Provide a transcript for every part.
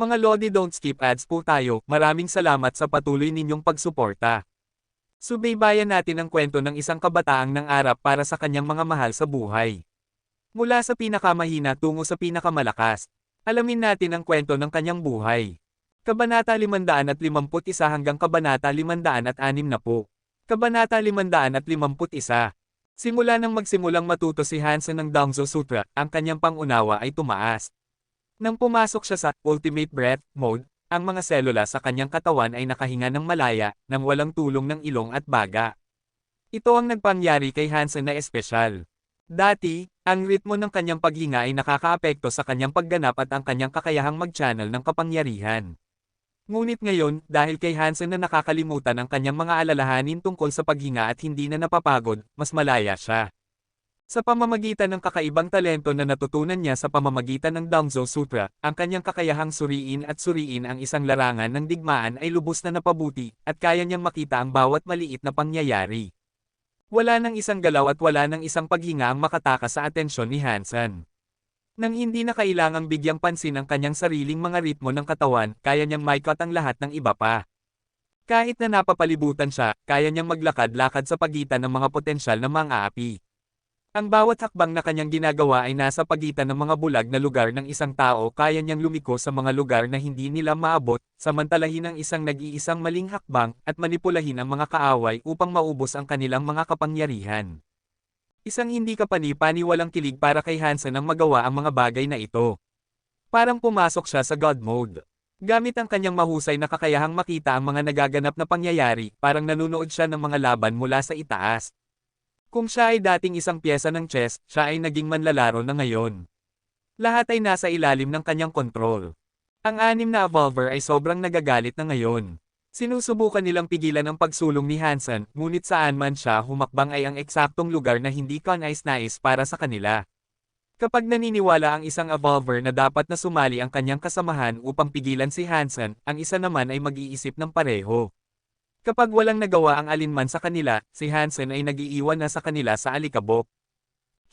Mga Lodi, don't skip ads po tayo. Maraming salamat sa patuloy ninyong pagsuporta. Subaybayan natin ang kwento ng isang kabataang nangarap para sa kanyang mga mahal sa buhay. Mula sa pinakamahina tungo sa pinakamalakas. Alamin natin ang kwento ng kanyang buhay. Kabanata 551 hanggang Kabanata 560. Kabanata 551. Simula nang magsimulang matuto si Hansen ng Dongzo Sutra, ang kanyang pangunawa ay tumaas. Nang pumasok siya sa Ultimate Breath Mode, ang mga selula sa kanyang katawan ay nakahinga ng malaya, nang walang tulong ng ilong at baga. Ito ang nagpangyari kay Hansen na espesyal. Dati, ang ritmo ng kanyang paghinga ay nakakaapekto sa kanyang pagganap at ang kanyang kakayahang mag-channel ng kapangyarihan. Ngunit ngayon, dahil kay Hansen na nakakalimutan ang kanyang mga alalahanin tungkol sa paghinga at hindi na napapagod, mas malaya siya. Sa pamamagitan ng kakaibang talento na natutunan niya sa pamamagitan ng Dongzo Sutra, ang kanyang kakayahang suriin ang isang larangan ng digmaan ay lubos na napabuti, at kaya niyang makita ang bawat maliit na pangyayari. Wala nang isang galaw at wala nang isang paghinga ang makatakas sa atensyon ni Hansen. Nang hindi na kailangang bigyang pansin ang kanyang sariling mga ritmo ng katawan, kaya niyang maikot ang lahat ng iba pa. Kahit na napapalibutan siya, kaya niyang maglakad-lakad sa pagitan ng mga potensyal na mga api. Ang bawat hakbang na kanyang ginagawa ay nasa pagitan ng mga bulag na lugar ng isang tao, kaya niyang lumiko sa mga lugar na hindi nila maabot, samantalahin ang isang nag-iisang maling hakbang, at manipulahin ang mga kaaway upang maubos ang kanilang mga kapangyarihan. Isang hindi kapani-paniwalang kilig para kay Hansen ang magawa ang mga bagay na ito. Parang pumasok siya sa God mode. Gamit ang kanyang mahusay na kakayahang makita ang mga nagaganap na pangyayari, parang nanunood siya ng mga laban mula sa itaas. Kung siya ay dating isang piyesa ng chess, siya ay naging manlalaro na ngayon. Lahat ay nasa ilalim ng kanyang kontrol. Ang anim na evolver ay sobrang nagagalit na ngayon. Sinusubukan nilang pigilan ang pagsulong ni Hansen, ngunit saan man siya humakbang ay ang eksaktong lugar na hindi kanais-nais para sa kanila. Kapag naniniwala ang isang evolver na dapat na sumali ang kanyang kasamahan upang pigilan si Hansen, ang isa naman ay mag-iisip ng pareho. Kapag walang nagawa ang alinman sa kanila, si Hansen ay nag-iiwan na sa kanila sa alikabok.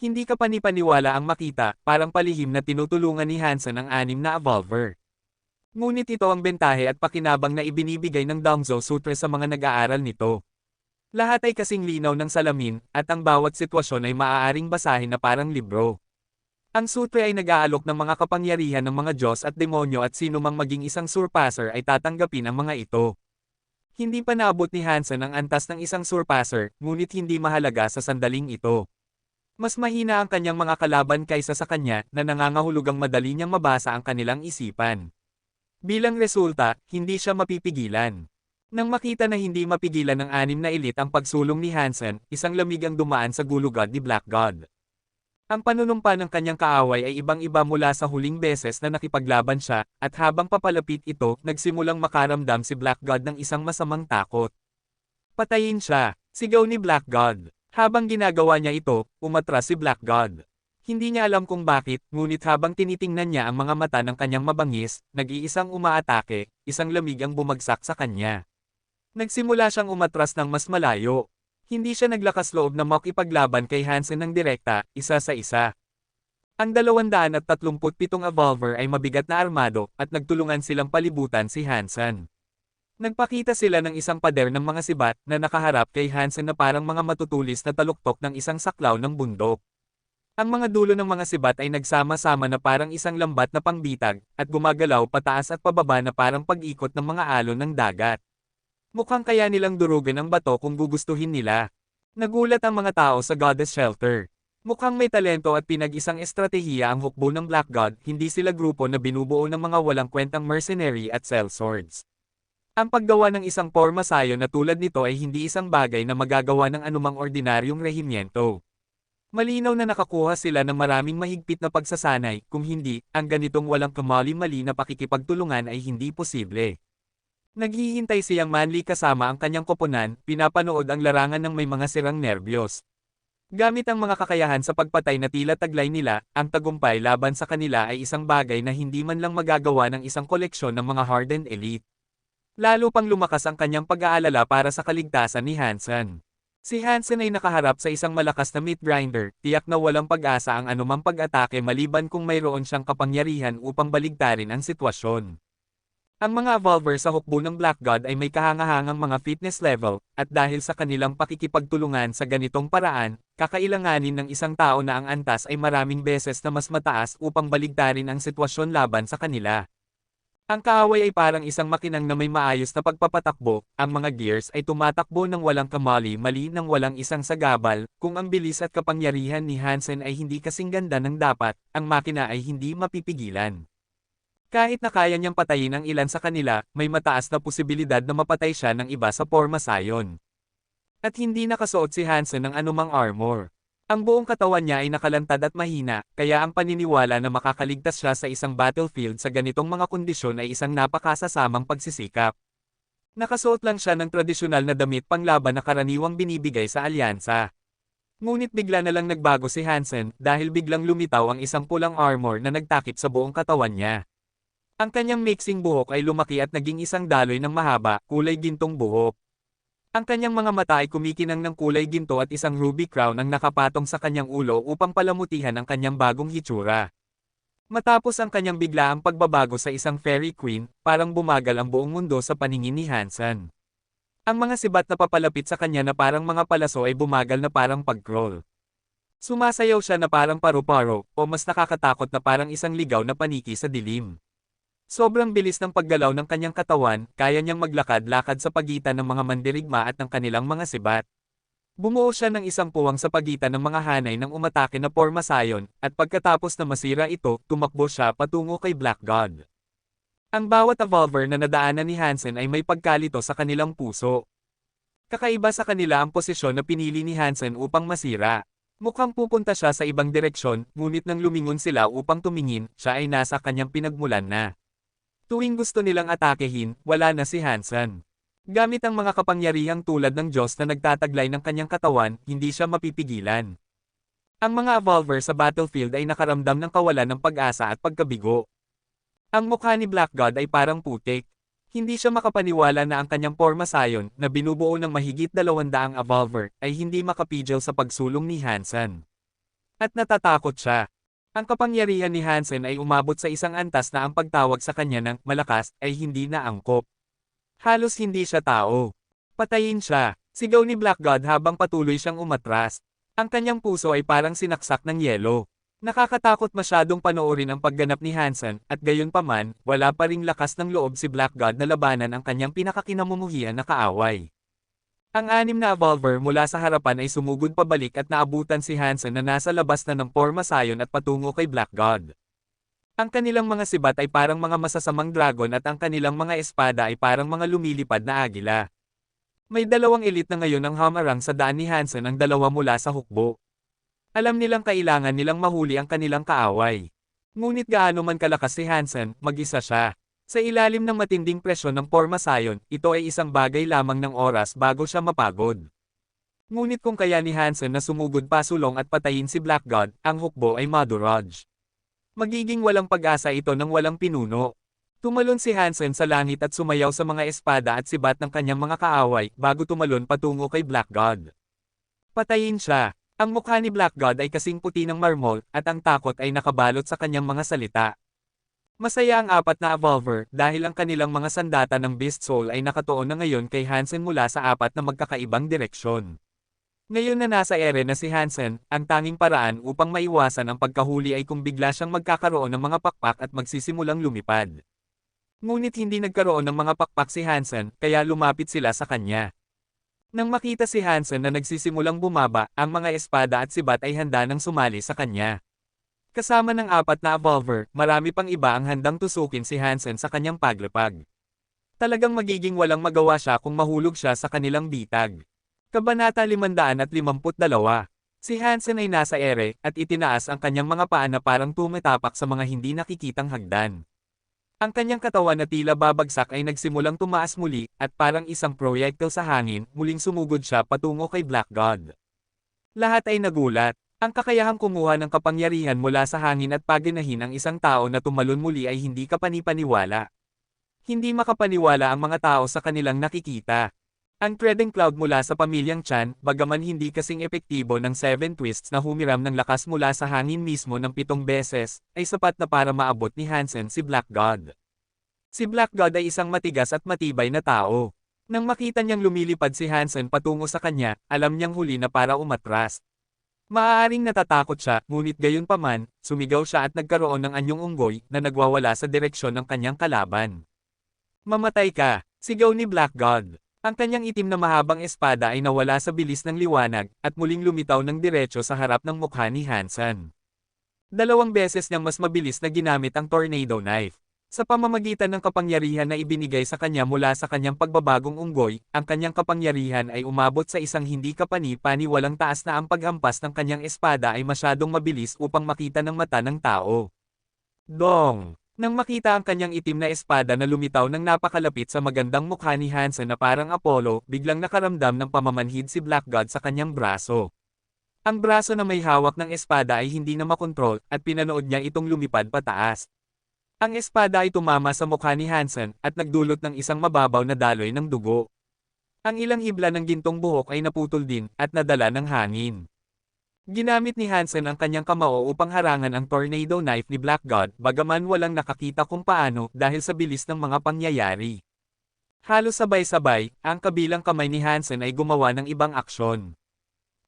Hindi ka panipaniwala ang makita, parang palihim na tinutulungan ni Hansen ang anim na evolver. Ngunit ito ang bentahe at pakinabang na ibinibigay ng Dongzo Sutra sa mga nag-aaral nito. Lahat ay kasing linaw ng salamin, at ang bawat sitwasyon ay maaaring basahin na parang libro. Ang sutra ay nag-aalok ng mga kapangyarihan ng mga Diyos at demonyo at sino mang maging isang surpasser ay tatanggapin ang mga ito. Hindi pa naabot ni Hansen ang antas ng isang surpasser, ngunit hindi mahalaga sa sandaling ito. Mas mahina ang kanyang mga kalaban kaysa sa kanya, na nangangahulugang madali niyang mabasa ang kanilang isipan. Bilang resulta, hindi siya mapipigilan. Nang makita na hindi mapigilan ng anim na elite ang pagsulong ni Hansen, isang lamig ang dumaan sa gulugod ni Black God. Ang panunumpa ng kanyang kaaway ay ibang-iba mula sa huling beses na nakipaglaban siya, at habang papalapit ito, nagsimulang makaramdam si Black God ng isang masamang takot. Patayin siya, sigaw ni Black God. Habang ginagawa niya ito, umatras si Black God. Hindi niya alam kung bakit, ngunit habang tinitingnan niya ang mga mata ng kanyang mabangis, nag-iisang umaatake, isang lamig ang bumagsak sa kanya. Nagsimula siyang umatras ng mas malayo. Hindi siya naglakas loob na makipaglaban kay Hansen ng direkta, isa sa isa. Ang 237 evolver ay mabigat na armado, at nagtulungan silang palibutan si Hansen. Nagpakita sila ng isang pader ng mga sibat na nakaharap kay Hansen na parang mga matutulis na taluktok ng isang saklaw ng bundok. Ang mga dulo ng mga sibat ay nagsama-sama na parang isang lambat na pangbitag, at gumagalaw pataas at pababa na parang pag-ikot ng mga alon ng dagat. Mukhang kaya nilang durugan ang bato kung gugustuhin nila. Nagulat ang mga tao sa Goddess Shelter. Mukhang may talento at pinag-isang estratehiya ang hukbo ng Black God, hindi sila grupo na binubuo ng mga walang kwentang mercenary at sellswords. Ang paggawa ng isang pormasayo na tulad nito ay hindi isang bagay na magagawa ng anumang ordinaryong rehimyento. Malinaw na nakakuha sila ng maraming mahigpit na pagsasanay, kung hindi, ang ganitong walang kamali-mali na pakikipagtulungan ay hindi posible. Naghihintay siyang manly kasama ang kanyang koponan, pinapanood ang larangan ng may mga sirang nerbiyos. Gamit ang mga kakayahan sa pagpatay na tila taglay nila, ang tagumpay laban sa kanila ay isang bagay na hindi man lang magagawa ng isang koleksyon ng mga hardened elite. Lalo pang lumakas ang kanyang pag-aalala para sa kaligtasan ni Hansen. Si Hansen ay nakaharap sa isang malakas na meat grinder, tiyak na walang pag-asa ang anumang pag-atake maliban kung mayroon siyang kapangyarihan upang baligtarin ang sitwasyon. Ang mga evolver sa hukbo ng Black God ay may kahangahangang mga fitness level, at dahil sa kanilang pakikipagtulungan sa ganitong paraan, kakailanganin ng isang tao na ang antas ay maraming beses na mas mataas upang baligtarin ang sitwasyon laban sa kanila. Ang kaaway ay parang isang makinang na may maayos na pagpapatakbo, ang mga gears ay tumatakbo ng walang kamali-mali ng walang isang sagabal, kung ang bilis at kapangyarihan ni Hansen ay hindi kasing ganda ng dapat, ang makina ay hindi mapipigilan. Kahit na kaya niyang patayin ang ilan sa kanila, may mataas na posibilidad na mapatay siya ng iba sa Pormasayon. At hindi nakasuot si Hansen ng anumang armor. Ang buong katawan niya ay nakalantad at mahina, kaya ang paniniwala na makakaligtas siya sa isang battlefield sa ganitong mga kondisyon ay isang napakasasamang pagsisikap. Nakasuot lang siya ng tradisyonal na damit panglaban na karaniwang binibigay sa alyansa. Ngunit bigla na lang nagbago si Hansen dahil biglang lumitaw ang isang pulang armor na nagtakip sa buong katawan niya. Ang kanyang mixing buhok ay lumaki at naging isang daloy ng mahaba, kulay gintong buhok. Ang kanyang mga mata ay kumikinang ng kulay ginto at isang ruby crown ang nakapatong sa kanyang ulo upang palamutihan ang kanyang bagong hitsura. Matapos ang kanyang biglaang pagbabago sa isang fairy queen, parang bumagal ang buong mundo sa paningin ni Hansen. Ang mga sibat na papalapit sa kanya na parang mga palaso ay bumagal na parang pag-crawl. Sumasayaw siya na parang paru-paro, o mas nakakatakot na parang isang ligaw na paniki sa dilim. Sobrang bilis ng paggalaw ng kanyang katawan, kaya niyang maglakad-lakad sa pagitan ng mga mandirigma at ng kanilang mga sibat. Bumuo siya ng isang puwang sa pagitan ng mga hanay ng umatake na Pormasayon, at pagkatapos na masira ito, tumakbo siya patungo kay Black God. Ang bawat evolver na nadaanan ni Hansen ay may pagkalito sa kanilang puso. Kakaiba sa kanila ang posisyon na pinili ni Hansen upang masira. Mukhang pupunta siya sa ibang direksyon, ngunit nang lumingon sila upang tumingin, siya ay nasa kanyang pinagmulan na. Tuwing gusto nilang atakehin, wala na si Hansen. Gamit ang mga kapangyarihang tulad ng Diyos na nagtataglay ng kanyang katawan, hindi siya mapipigilan. Ang mga evolver sa battlefield ay nakaramdam ng kawalan ng pag-asa at pagkabigo. Ang mukha ni Black God ay parang putik. Hindi siya makapaniwala na ang kanyang Pormasayon, na binubuo ng mahigit 200 evolver, ay hindi makapigil sa pagsulong ni Hansen. At natatakot siya. Ang kapangyarihan ni Hansen ay umabot sa isang antas na ang pagtawag sa kanya ng malakas ay hindi na angkop. Halos hindi siya tao. Patayin siya, sigaw ni Black God habang patuloy siyang umatras. Ang kanyang puso ay parang sinaksak ng yelo. Nakakatakot masyadong panoorin ang pagganap ni Hansen, at gayunpaman, wala pa ring lakas ng loob si Black God na labanan ang kanyang pinakakinamumuhian na kaaway. Ang 6 na evolver mula sa harapan ay sumugod pabalik at naabutan si Hansen na nasa labas na ng Pormasayon at patungo kay Black God. Ang kanilang mga sibat ay parang mga masasamang dragon at ang kanilang mga espada ay parang mga lumilipad na agila. May 2 elite na ngayon ang hamarang sa daan ni Hansen ang 2 mula sa hukbo. Alam nilang kailangan nilang mahuli ang kanilang kaaway. Ngunit gaano man kalakas si Hansen, mag-isa siya. Sa ilalim ng matinding presyon ng Pormasayon, ito ay isang bagay lamang ng oras bago siya mapagod. Ngunit kung kaya ni Hansen na sumugod pasulong at patayin si Black God, ang hukbo ay madurog. Magiging walang pag-asa ito ng walang pinuno. Tumalon si Hansen sa langit at sumayaw sa mga espada at sibat ng kanyang mga kaaway bago tumalon patungo kay Black God. Patayin siya. Ang mukha ni Black God ay kasing puti ng marmol at ang takot ay nakabalot sa kanyang mga salita. Masaya ang 4 na evolver dahil ang kanilang mga sandata ng Beast Soul ay nakatuon na ngayon kay Hansen mula sa 4 na magkakaibang direksyon. Ngayon na nasa ere na si Hansen, ang tanging paraan upang maiwasan ang pagkahuli ay kung bigla siyang magkakaroon ng mga pakpak at magsisimulang lumipad. Ngunit hindi nagkaroon ng mga pakpak si Hansen, kaya lumapit sila sa kanya. Nang makita si Hansen na nagsisimulang bumaba, ang mga espada at sibat ay handa nang sumali sa kanya. Kasama ng 4 na evolver, marami pang iba ang handang tusukin si Hansen sa kanyang paglapag. Talagang magiging walang magawa siya kung mahulog siya sa kanilang bitag. Kabanata 552. Si Hansen ay nasa ere, at itinaas ang kanyang mga paa na parang tumatapak sa mga hindi nakikitang hagdan. Ang kanyang katawan na tila babagsak ay nagsimulang tumaas muli, at parang isang proyektil sa hangin, muling sumugod siya patungo kay Black God. Lahat ay nagulat. Ang kakayahang kumuha ng kapangyarihan mula sa hangin at paginahin ang isang tao na tumalon muli ay hindi kapanipaniwala. Hindi makapaniwala ang mga tao sa kanilang nakikita. Ang Treading Cloud mula sa pamilyang Chan, bagaman hindi kasing epektibo ng 7 twists na humiram ng lakas mula sa hangin mismo ng 7 beses, ay sapat na para maabot ni Hansen si Black God. Si Black God ay isang matigas at matibay na tao. Nang makita niyang lumilipad si Hansen patungo sa kanya, alam niyang huli na para umatras. Maaaring natatakot siya, ngunit gayunpaman, sumigaw siya at nagkaroon ng anyong unggoy na nagwawala sa direksyon ng kanyang kalaban. Mamatay ka, sigaw ni Black God. Ang kanyang itim na mahabang espada ay nawala sa bilis ng liwanag, at muling lumitaw ng diretso sa harap ng mukha ni Hansen. 2 beses niyang mas mabilis na ginamit ang tornado knife. Sa pamamagitan ng kapangyarihan na ibinigay sa kanya mula sa kanyang pagbabagong unggoy, ang kanyang kapangyarihan ay umabot sa isang hindi kapani-paniwalang taas na ang paghampas ng kanyang espada ay masyadong mabilis upang makita ng mata ng tao. Dong! Nang makita ang kanyang itim na espada na lumitaw ng napakalapit sa magandang mukha ni Hansen na parang Apollo, biglang nakaramdam ng pamamanhid si Black God sa kanyang braso. Ang braso na may hawak ng espada ay hindi na makontrol, at pinanood niya itong lumipad pataas. Ang espada ay tumama sa mukha ni Hansen, at nagdulot ng isang mababaw na daloy ng dugo. Ang ilang hibla ng gintong buhok ay naputol din, at nadala ng hangin. Ginamit ni Hansen ang kanyang kamao upang harangan ang tornado knife ni Black God, bagaman walang nakakita kung paano dahil sa bilis ng mga pangyayari. Halos sabay-sabay, ang kabilang kamay ni Hansen ay gumawa ng ibang aksyon.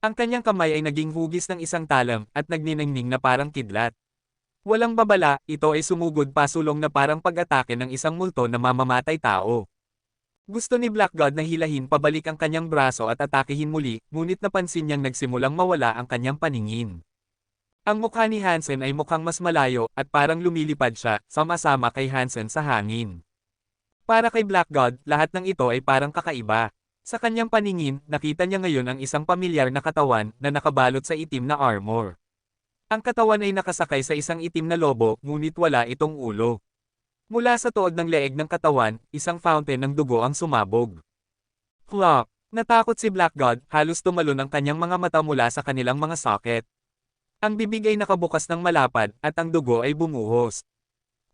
Ang kanyang kamay ay naging hugis ng isang talam, at nagniningning na parang kidlat. Walang babala, ito ay sumugod pasulong na parang pag-atake ng isang multo na mamamatay tao. Gusto ni Black God na hilahin pabalik ang kanyang braso at atakehin muli, ngunit napansin niyang nagsimulang mawala ang kanyang paningin. Ang mukha ni Hansen ay mukhang mas malayo, at parang lumilipad siya, sama-sama kay Hansen sa hangin. Para kay Black God, lahat ng ito ay parang kakaiba. Sa kanyang paningin, nakita niya ngayon ang isang pamilyar na katawan na nakabalot sa itim na armor. Ang katawan ay nakasakay sa isang itim na lobo, ngunit wala itong ulo. Mula sa tuod ng leeg ng katawan, isang fountain ng dugo ang sumabog. Plop! Natakot si Black God, halos tumalon ang kanyang mga mata mula sa kanilang mga socket. Ang bibig ay nakabukas ng malapad, at ang dugo ay bumuhos.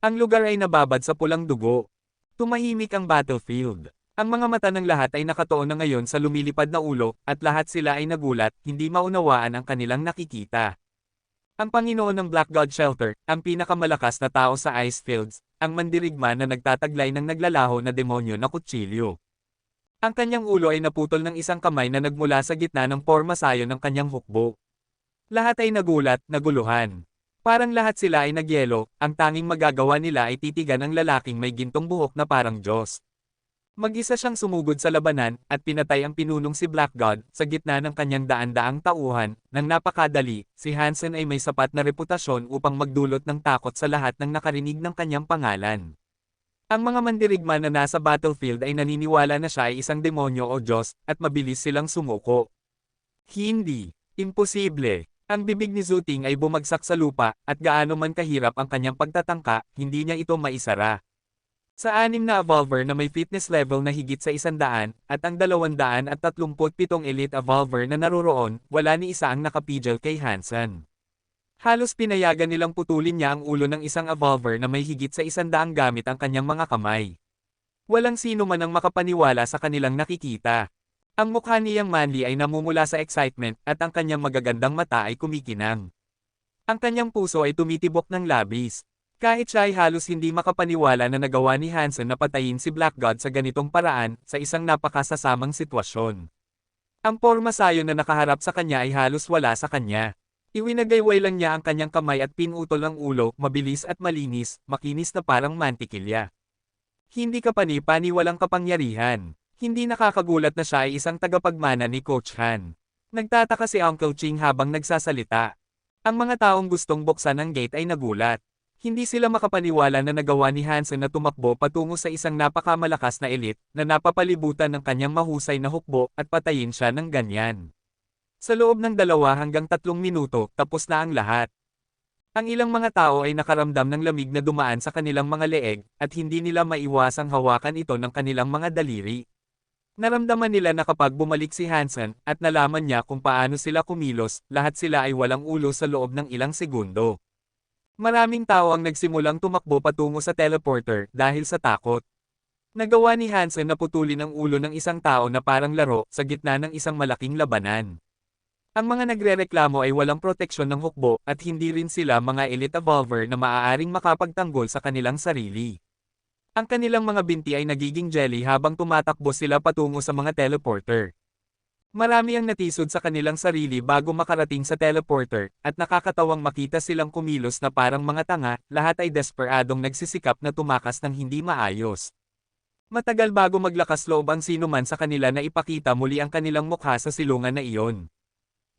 Ang lugar ay nababad sa pulang dugo. Tumahimik ang battlefield. Ang mga mata ng lahat ay nakatuon na ngayon sa lumilipad na ulo, at lahat sila ay nagulat, hindi maunawaan ang kanilang nakikita. Ang Panginoon ng Black God Shelter, ang pinakamalakas na tao sa Icefields, ang mandirigma na nagtataglay ng naglalaho na demonyo na kutsilyo. Ang kanyang ulo ay naputol ng isang kamay na nagmula sa gitna ng pormasayo ng kanyang hukbo. Lahat ay nagulat, naguluhan. Parang lahat sila ay nagyelo, ang tanging magagawa nila ay titigan ang lalaking may gintong buhok na parang Diyos. Mag-isa siyang sumugod sa labanan, at pinatay ang pinunong si Black God, sa gitna ng kanyang daan-daang tauhan. Nang napakadali, si Hansen ay may sapat na reputasyon upang magdulot ng takot sa lahat ng nakarinig ng kanyang pangalan. Ang mga mandirigma na nasa battlefield ay naniniwala na siya ay isang demonyo o Diyos, at mabilis silang sumuko. Hindi. Imposible. Ang bibig ni Zuting ay bumagsak sa lupa, at gaano man kahirap ang kanyang pagtatangka, hindi niya ito maisara. Sa 6 na Evolver na may fitness level na higit sa 100, at ang 237 Elite Evolver na naroroon, wala ni isa ang nakapigil kay Hansen. Halos pinayagan nilang putulin niya ang ulo ng isang Evolver na may higit sa 100 gamit ang kanyang mga kamay. Walang sino man ang makapaniwala sa kanilang nakikita. Ang mukha niyang manly ay namumula sa excitement, at ang kanyang magagandang mata ay kumikinang. Ang kanyang puso ay tumitibok ng labis. Kahit siya ay halos hindi makapaniwala na nagawa ni Hansen na patayin si Black God sa ganitong paraan, sa isang napakasasamang sitwasyon. Ang pormasayo na nakaharap sa kanya ay halos wala sa kanya. Iwinagayway lang niya ang kanyang kamay at pinutol ang ulo, mabilis at malinis, makinis na parang mantikilya. Hindi kapani-pani walang kapangyarihan. Hindi nakakagulat na siya ay isang tagapagmana ni Coach Han. Nagtataka si Uncle Ching habang nagsasalita. Ang mga taong gustong buksan ang gate ay nagulat. Hindi sila makapaniwala na nagawa ni Hansen na tumakbo patungo sa isang napakamalakas na elite, na napapalibutan ng kanyang mahusay na hukbo, at patayin siya ng ganyan. Sa loob ng 2 hanggang 3 minuto, tapos na ang lahat. Ang ilang mga tao ay nakaramdam ng lamig na dumaan sa kanilang mga leeg, at hindi nila maiwasang hawakan ito ng kanilang mga daliri. Naramdaman nila na kapag bumalik si Hansen, at nalaman niya kung paano sila kumilos, lahat sila ay walang ulo sa loob ng ilang segundo. Maraming tao ang nagsimulang tumakbo patungo sa teleporter dahil sa takot. Nagawa ni Hansen na putulin ang ulo ng isang tao na parang laro sa gitna ng isang malaking labanan. Ang mga nagrereklamo ay walang proteksyon ng hukbo, at hindi rin sila mga elite evolver na maaaring makapagtanggol sa kanilang sarili. Ang kanilang mga binti ay nagiging jelly habang tumatakbo sila patungo sa mga teleporter. Marami ang natisod sa kanilang sarili bago makarating sa teleporter, at nakakatawang makita silang kumilos na parang mga tanga, lahat ay desperadong nagsisikap na tumakas ng hindi maayos. Matagal bago maglakas loob ang sinuman sa kanila na ipakita muli ang kanilang mukha sa silungan na iyon.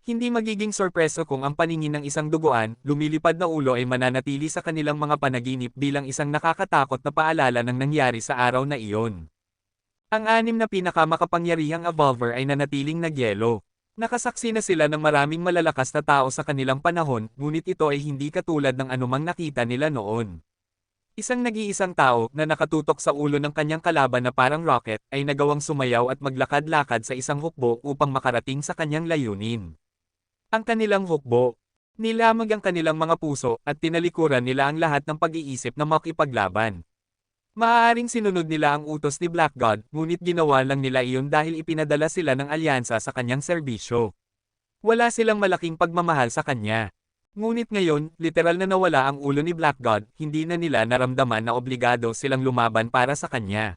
Hindi magiging sorpreso kung ang paningin ng isang duguan, lumilipad na ulo ay mananatili sa kanilang mga panaginip bilang isang nakakatakot na paalala ng nangyari sa araw na iyon. Ang anim na pinakamakapangyarihang evolver ay nanatiling nagyelo. Nakasaksi na sila ng maraming malalakas na tao sa kanilang panahon, ngunit ito ay hindi katulad ng anumang nakita nila noon. Isang nag-iisang tao na nakatutok sa ulo ng kanyang kalaban na parang rocket ay nagawang sumayaw at maglakad-lakad sa isang hukbo upang makarating sa kanyang layunin. Ang kanilang hukbo. Nilamag ang kanilang mga puso at tinalikuran nila ang lahat ng pag-iisip na makipaglaban. Maaaring sinunod nila ang utos ni Black God, ngunit ginawa lang nila iyon dahil ipinadala sila ng alyansa sa kanyang serbisyo. Wala silang malaking pagmamahal sa kanya. Ngunit ngayon, literal na nawala ang ulo ni Black God, hindi na nila naramdaman na obligado silang lumaban para sa kanya.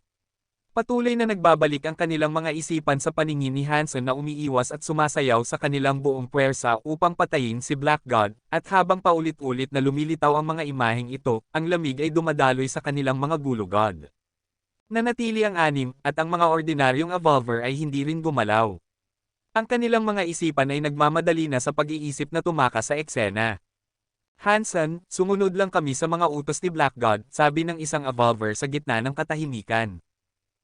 Patuloy na nagbabalik ang kanilang mga isipan sa paningin ni Hansen na umiiwas at sumasayaw sa kanilang buong puwersa upang patayin si Black God, at habang paulit-ulit na lumilitaw ang mga imaheng ito, ang lamig ay dumadaloy sa kanilang mga gulugod. Nanatili ang anim, at ang mga ordinaryong evolver ay hindi rin gumalaw. Ang kanilang mga isipan ay nagmamadali na sa pag-iisip na tumakas sa eksena. Hansen, sumunod lang kami sa mga utos ni Black God, sabi ng isang evolver sa gitna ng katahimikan.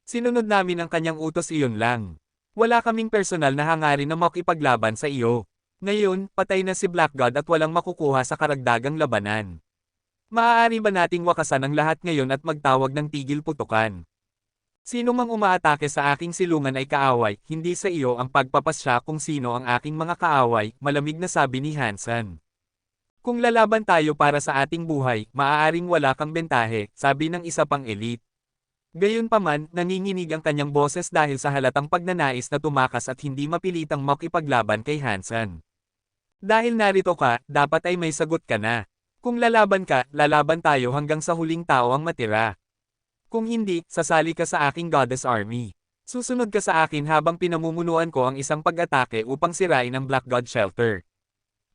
Sinunod namin ang kanyang utos, iyon lang. Wala kaming personal na hangarin na makipaglaban sa iyo. Ngayon, patay na si Black God at walang makukuha sa karagdagang labanan. Maaari ba nating wakasan ang lahat ngayon at magtawag ng tigil putukan? Sino mang umaatake sa aking silungan ay kaaway, hindi sa iyo ang pagpapasya kung sino ang aking mga kaaway, malamig na sabi ni Hansen. Kung lalaban tayo para sa ating buhay, maaaring wala kang bentahe, sabi ng isa pang elite. Gayunpaman, nanginginig ang kanyang boses dahil sa halatang pagnanais na tumakas at hindi mapilitang makipaglaban kay Hansen. Dahil narito ka, dapat ay may sagot ka na. Kung lalaban ka, lalaban tayo hanggang sa huling tao ang matira. Kung hindi, sasali ka sa aking Goddess Army. Susunod ka sa akin habang pinamumunuan ko ang isang pag-atake upang sirain ang Black God Shelter.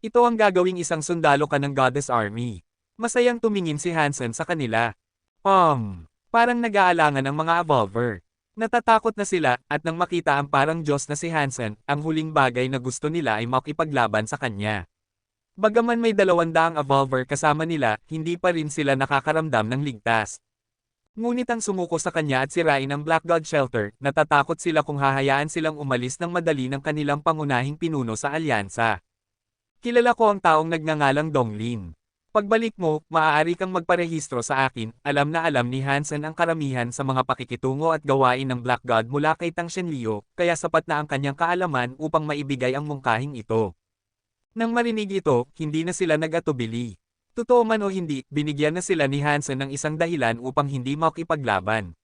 Ito ang gagawing isang sundalo ka ng Goddess Army. Masayang tumingin si Hansen sa kanila. Parang nag-aalangan ang mga evolver. Natatakot na sila, at nang makita ang parang Diyos na si Hansen, ang huling bagay na gusto nila ay makipaglaban sa kanya. Bagaman may 200 evolver kasama nila, hindi pa rin sila nakakaramdam ng ligtas. Ngunit ang sumuko sa kanya at sirain ang Black God Shelter, natatakot sila kung hahayaan silang umalis ng madali ng kanilang pangunahing pinuno sa alyansa. Kilala ko ang taong nagngangalang Donglin. Pagbalik mo, maaari kang magparehistro sa akin. Alam na alam ni Hansen ang karamihan sa mga pakikitungo at gawain ng Black God mula kay Tang Shenleo, kaya sapat na ang kanyang kaalaman upang maibigay ang mungkahing ito. Nang marinig ito, hindi na sila nag-atubili. Totoo man o hindi, binigyan na sila ni Hansen ng isang dahilan upang hindi makipaglaban.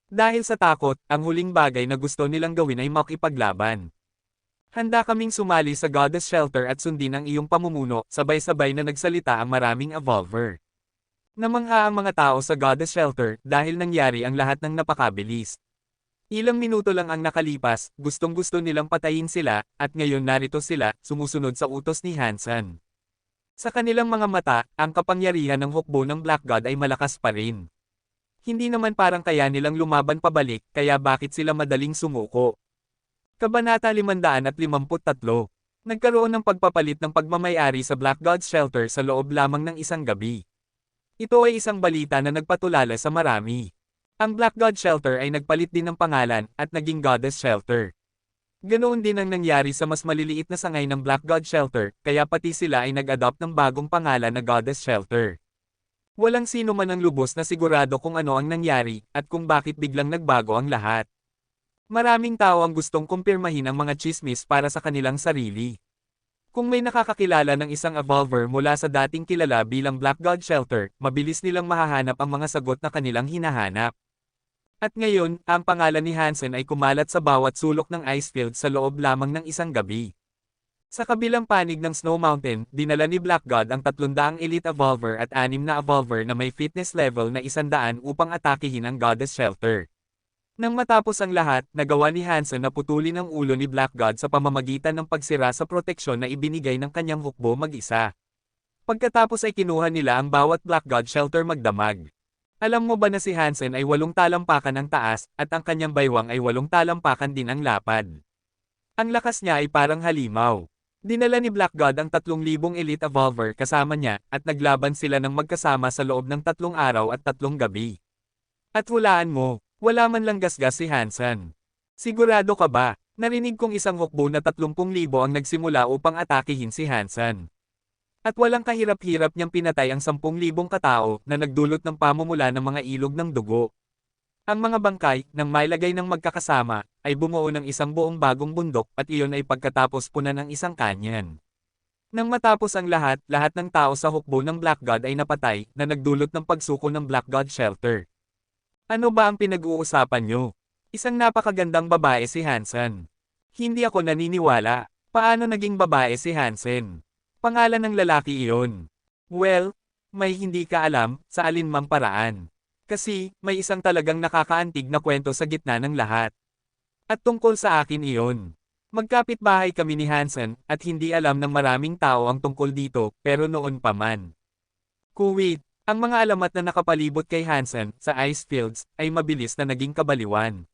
Dahil sa takot, ang huling bagay na gusto nilang gawin ay makipaglaban. Handa kaming sumali sa Goddess Shelter at sundin ang iyong pamumuno, sabay-sabay na nagsalita ang maraming evolver. Namangha ang mga tao sa Goddess Shelter dahil nangyari ang lahat ng napakabilis. Ilang minuto lang ang nakalipas, gustong-gusto nilang patayin sila, at ngayon narito sila, sumusunod sa utos ni Hansen. Sa kanilang mga mata, ang kapangyarihan ng hukbo ng Black God ay malakas pa rin. Hindi naman parang kaya nilang lumaban pabalik, kaya bakit sila madaling sumuko? Kabanata 553. Nagkaroon ng pagpapalit ng pagmamayari sa Black God's Shelter sa loob lamang ng isang gabi. Ito ay isang balita na nagpatulala sa marami. Ang Black God Shelter ay nagpalit din ng pangalan at naging Goddess Shelter. Ganoon din ang nangyari sa mas maliliit na sangay ng Black God Shelter, kaya pati sila ay nag-adopt ng bagong pangalan na Goddess Shelter. Walang sino man ang lubos na sigurado kung ano ang nangyari at kung bakit biglang nagbago ang lahat. Maraming tao ang gustong kumpirmahin ang mga tsismis para sa kanilang sarili. Kung may nakakakilala ng isang evolver mula sa dating kilala bilang Black God Shelter, mabilis nilang mahahanap ang mga sagot na kanilang hinahanap. At ngayon, ang pangalan ni Hansen ay kumalat sa bawat sulok ng Icefield sa loob lamang ng isang gabi. Sa kabilang panig ng Snow Mountain, dinala ni Black God ang 300 Elite Evolver at 6 na Evolver na may fitness level na 100 upang atakihin ang Goddess Shelter. Nang matapos ang lahat, nagawa ni Hansen na putulin ang ulo ni Black God sa pamamagitan ng pagsira sa proteksyon na ibinigay ng kanyang hukbo mag-isa. Pagkatapos ay kinuha nila ang bawat Black God Shelter magdamag. Alam mo ba na si Hansen ay 8 talampakan ang taas, at ang kanyang baywang ay 8 talampakan din ang lapad. Ang lakas niya ay parang halimaw. Dinala ni Black God ang 3,000 Elite Evolver kasama niya, at naglaban sila ng magkasama sa loob ng 3 araw at 3 gabi. At hulaan mo, wala man lang gasgas si Hansen. Sigurado ka ba? Narinig kong isang hukbo na 30,000 ang nagsimula upang atakihin si Hansen. At walang kahirap-hirap niyang pinatay ang 10,000 katao na nagdulot ng pamumula ng mga ilog ng dugo. Ang mga bangkay, nang mailagay ng magkakasama, ay bumuo ng isang buong bagong bundok at iyon ay pagkatapos punan ng isang kanyan. Nang matapos ang lahat ng tao sa hukbo ng Black God ay napatay na nagdulot ng pagsuko ng Black God Shelter. Ano ba ang pinag-uusapan nyo? Isang napakagandang babae si Hansen. Hindi ako naniniwala. Paano naging babae si Hansen? Pangalan ng lalaki iyon. Well, may hindi ka alam sa alinmang paraan. Kasi, may isang talagang nakakaantig na kwento sa gitna ng lahat. At tungkol sa akin iyon. Magkapit-bahay kami ni Hansen, at hindi alam ng maraming tao ang tungkol dito, pero noon pa man. Kuwait, ang mga alamat na nakapalibot kay Hansen sa ice fields ay mabilis na naging kabaliwan.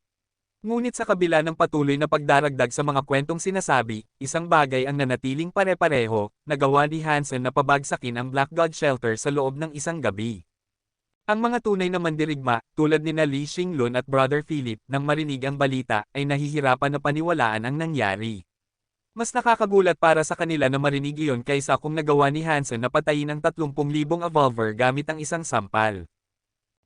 Ngunit sa kabila ng patuloy na pagdaragdag sa mga kwentong sinasabi, isang bagay ang nanatiling pare-pareho, nagawa ni Hansen na pabagsakin ang Black God Shelter sa loob ng isang gabi. Ang mga tunay na mandirigma, tulad nina Li Xinglun at Brother Philip, nang marinig ang balita, ay nahihirapan na paniwalaan ang nangyari. Mas nakakagulat para sa kanila na marinig iyon kaysa kung nagawa ni Hansen na patayin ang 30,000 Evolver gamit ang isang sampal.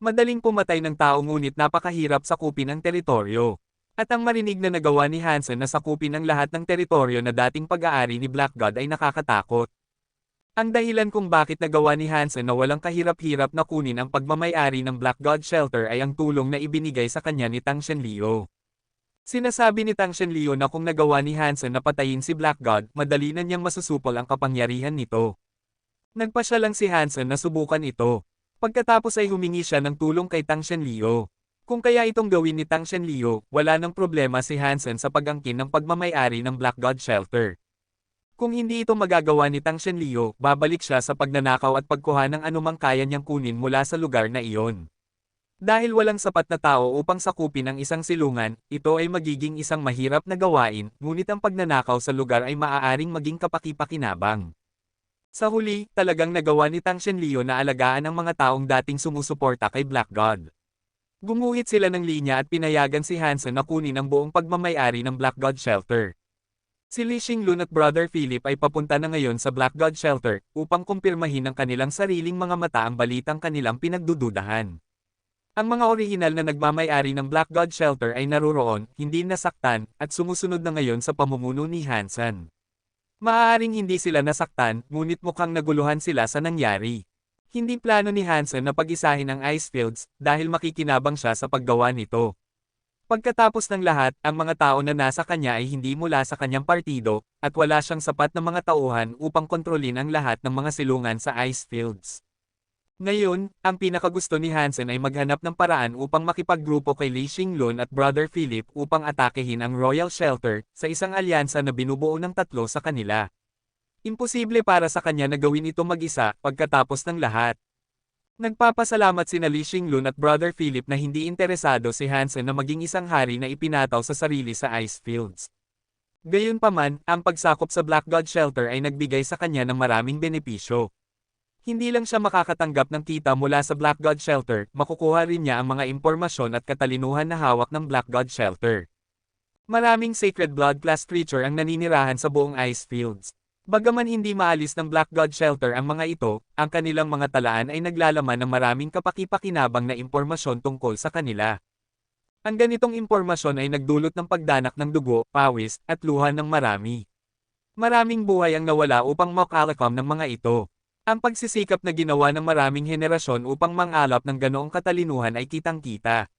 Madaling pumatay ng tao ngunit napakahirap sakupin ang teritoryo. At ang marinig na nagawa ni Hansen na sakupin ang lahat ng teritoryo na dating pag-aari ni Black God ay nakakatakot. Ang dahilan kung bakit nagawa ni Hansen na walang kahirap-hirap na kunin ang pagmamay-ari ng Black God Shelter ay ang tulong na ibinigay sa kanya ni Tang Shenleo. Sinasabi ni Tang Shenleo na kung nagawa ni Hansen na patayin si Black God, madali na niyang masusupol ang kapangyarihan nito. Nagpasya lang si Hansen na subukan ito. Pagkatapos ay humingi siya ng tulong kay Tang Shenleo. Kung kaya itong gawin ni Tang Shenleo, wala nang problema si Hansen sa pag-angkin ng pagmamay-ari ng Black God Shelter. Kung hindi ito magagawa ni Tang Shenleo, babalik siya sa pagnanakaw at pagkuha ng anumang kaya niyang kunin mula sa lugar na iyon. Dahil walang sapat na tao upang sakupin ang isang silungan, ito ay magiging isang mahirap na gawain, ngunit ang pagnanakaw sa lugar ay maaaring maging kapaki-pakinabang. Sa huli, talagang nagawa ni Tang Shenleo na alagaan ang mga taong dating sumusuporta kay Black God. Gumuhit sila ng linya at pinayagan si Hansen na kunin ang buong pagmamay-ari ng Black God Shelter. Si Li Xinglun at Brother Philip ay papunta na ngayon sa Black God Shelter upang kumpirmahin ng kanilang sariling mga mata ang balitang kanilang pinagdududahan. Ang mga orihinal na nagmamay-ari ng Black God Shelter ay naruroon, hindi nasaktan, at sumusunod na ngayon sa pamumuno ni Hansen. Maaaring hindi sila nasaktan, ngunit mukhang naguluhan sila sa nangyari. Hindi plano ni Hansen na pag-isahin ang ice fields, dahil makikinabang siya sa paggawa nito. Pagkatapos ng lahat, ang mga tao na nasa kanya ay hindi mula sa kanyang partido, at wala siyang sapat na mga tauhan upang kontrolin ang lahat ng mga silungan sa ice fields. Ngayon, ang pinakagusto ni Hansen ay maghanap ng paraan upang makipaggrupo kay Li Xinglun at Brother Philip upang atakehin ang Royal Shelter, sa isang alyansa na binubuo ng 3 sa kanila. Imposible para sa kanya na gawin ito mag-isa, pagkatapos ng lahat. Nagpapasalamat sina Li Xinglun at Brother Philip na hindi interesado si Hansen na maging isang hari na ipinataw sa sarili sa ice fields. Gayunpaman, ang pagsakop sa Black God Shelter ay nagbigay sa kanya ng maraming benepisyo. Hindi lang siya makakatanggap ng kita mula sa Black God Shelter, makukuha rin niya ang mga impormasyon at katalinuhan na hawak ng Black God Shelter. Maraming Sacred Blood class creature ang naninirahan sa buong ice fields. Bagaman hindi maalis ng Black God Shelter ang mga ito, ang kanilang mga talaan ay naglalaman ng maraming kapaki-pakinabang na impormasyon tungkol sa kanila. Ang ganitong impormasyon ay nagdulot ng pagdanak ng dugo, pawis, at luha ng marami. Maraming buhay ang nawala upang makalakam ng mga ito. Ang pagsisikap na ginawa ng maraming henerasyon upang mangalap ng ganoong katalinuhan ay kitang-kita.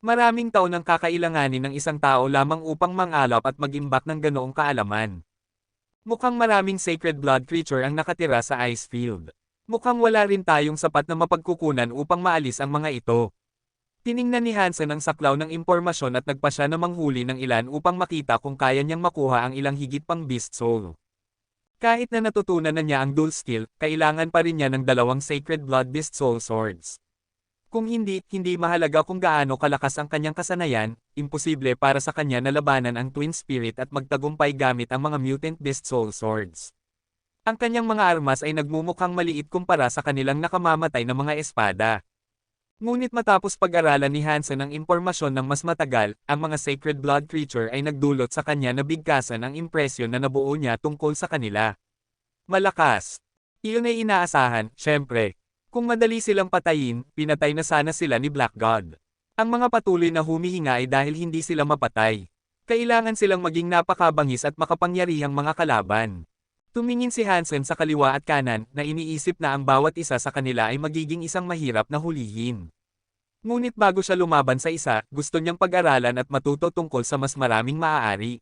Maraming taon ang kakailanganin ng isang tao lamang upang mangalap at mag-imbak ng ganoong kaalaman. Mukhang maraming sacred blood creature ang nakatira sa ice field. Mukhang wala rin tayong sapat na mapagkukunan upang maalis ang mga ito. Tiningnan ni Hansen ang saklaw ng impormasyon at nagpa siya na manghuli ng ilan upang makita kung kaya niyang makuha ang ilang higit pang beast soul. Kahit na natutunan na niya ang dual skill, kailangan pa rin niya ng dalawang sacred blood beast soul swords. Kung hindi mahalaga kung gaano kalakas ang kanyang kasanayan, imposible para sa kanya na labanan ang Twin Spirit at magtagumpay gamit ang mga Mutant Beast Soul Swords. Ang kanyang mga armas ay nagmumukhang maliit kumpara sa kanilang nakamamatay na mga espada. Ngunit matapos pag-aralan ni Hansen ang impormasyon ng mas matagal, ang mga Sacred Blood Creature ay nagdulot sa kanya na bigkasan ang impresyon na nabuo niya tungkol sa kanila. Malakas. Iyon ay inaasahan, syempre. Kung madali silang patayin, pinatay na sana sila ni Black God. Ang mga patuloy na humihinga ay dahil hindi sila mapatay. Kailangan silang maging napakabangis at makapangyarihang mga kalaban. Tumingin si Hansen sa kaliwa at kanan na iniisip na ang bawat isa sa kanila ay magiging isang mahirap na hulihin. Ngunit bago siya lumaban sa isa, gusto niyang pag-aralan at matuto tungkol sa mas maraming maaari.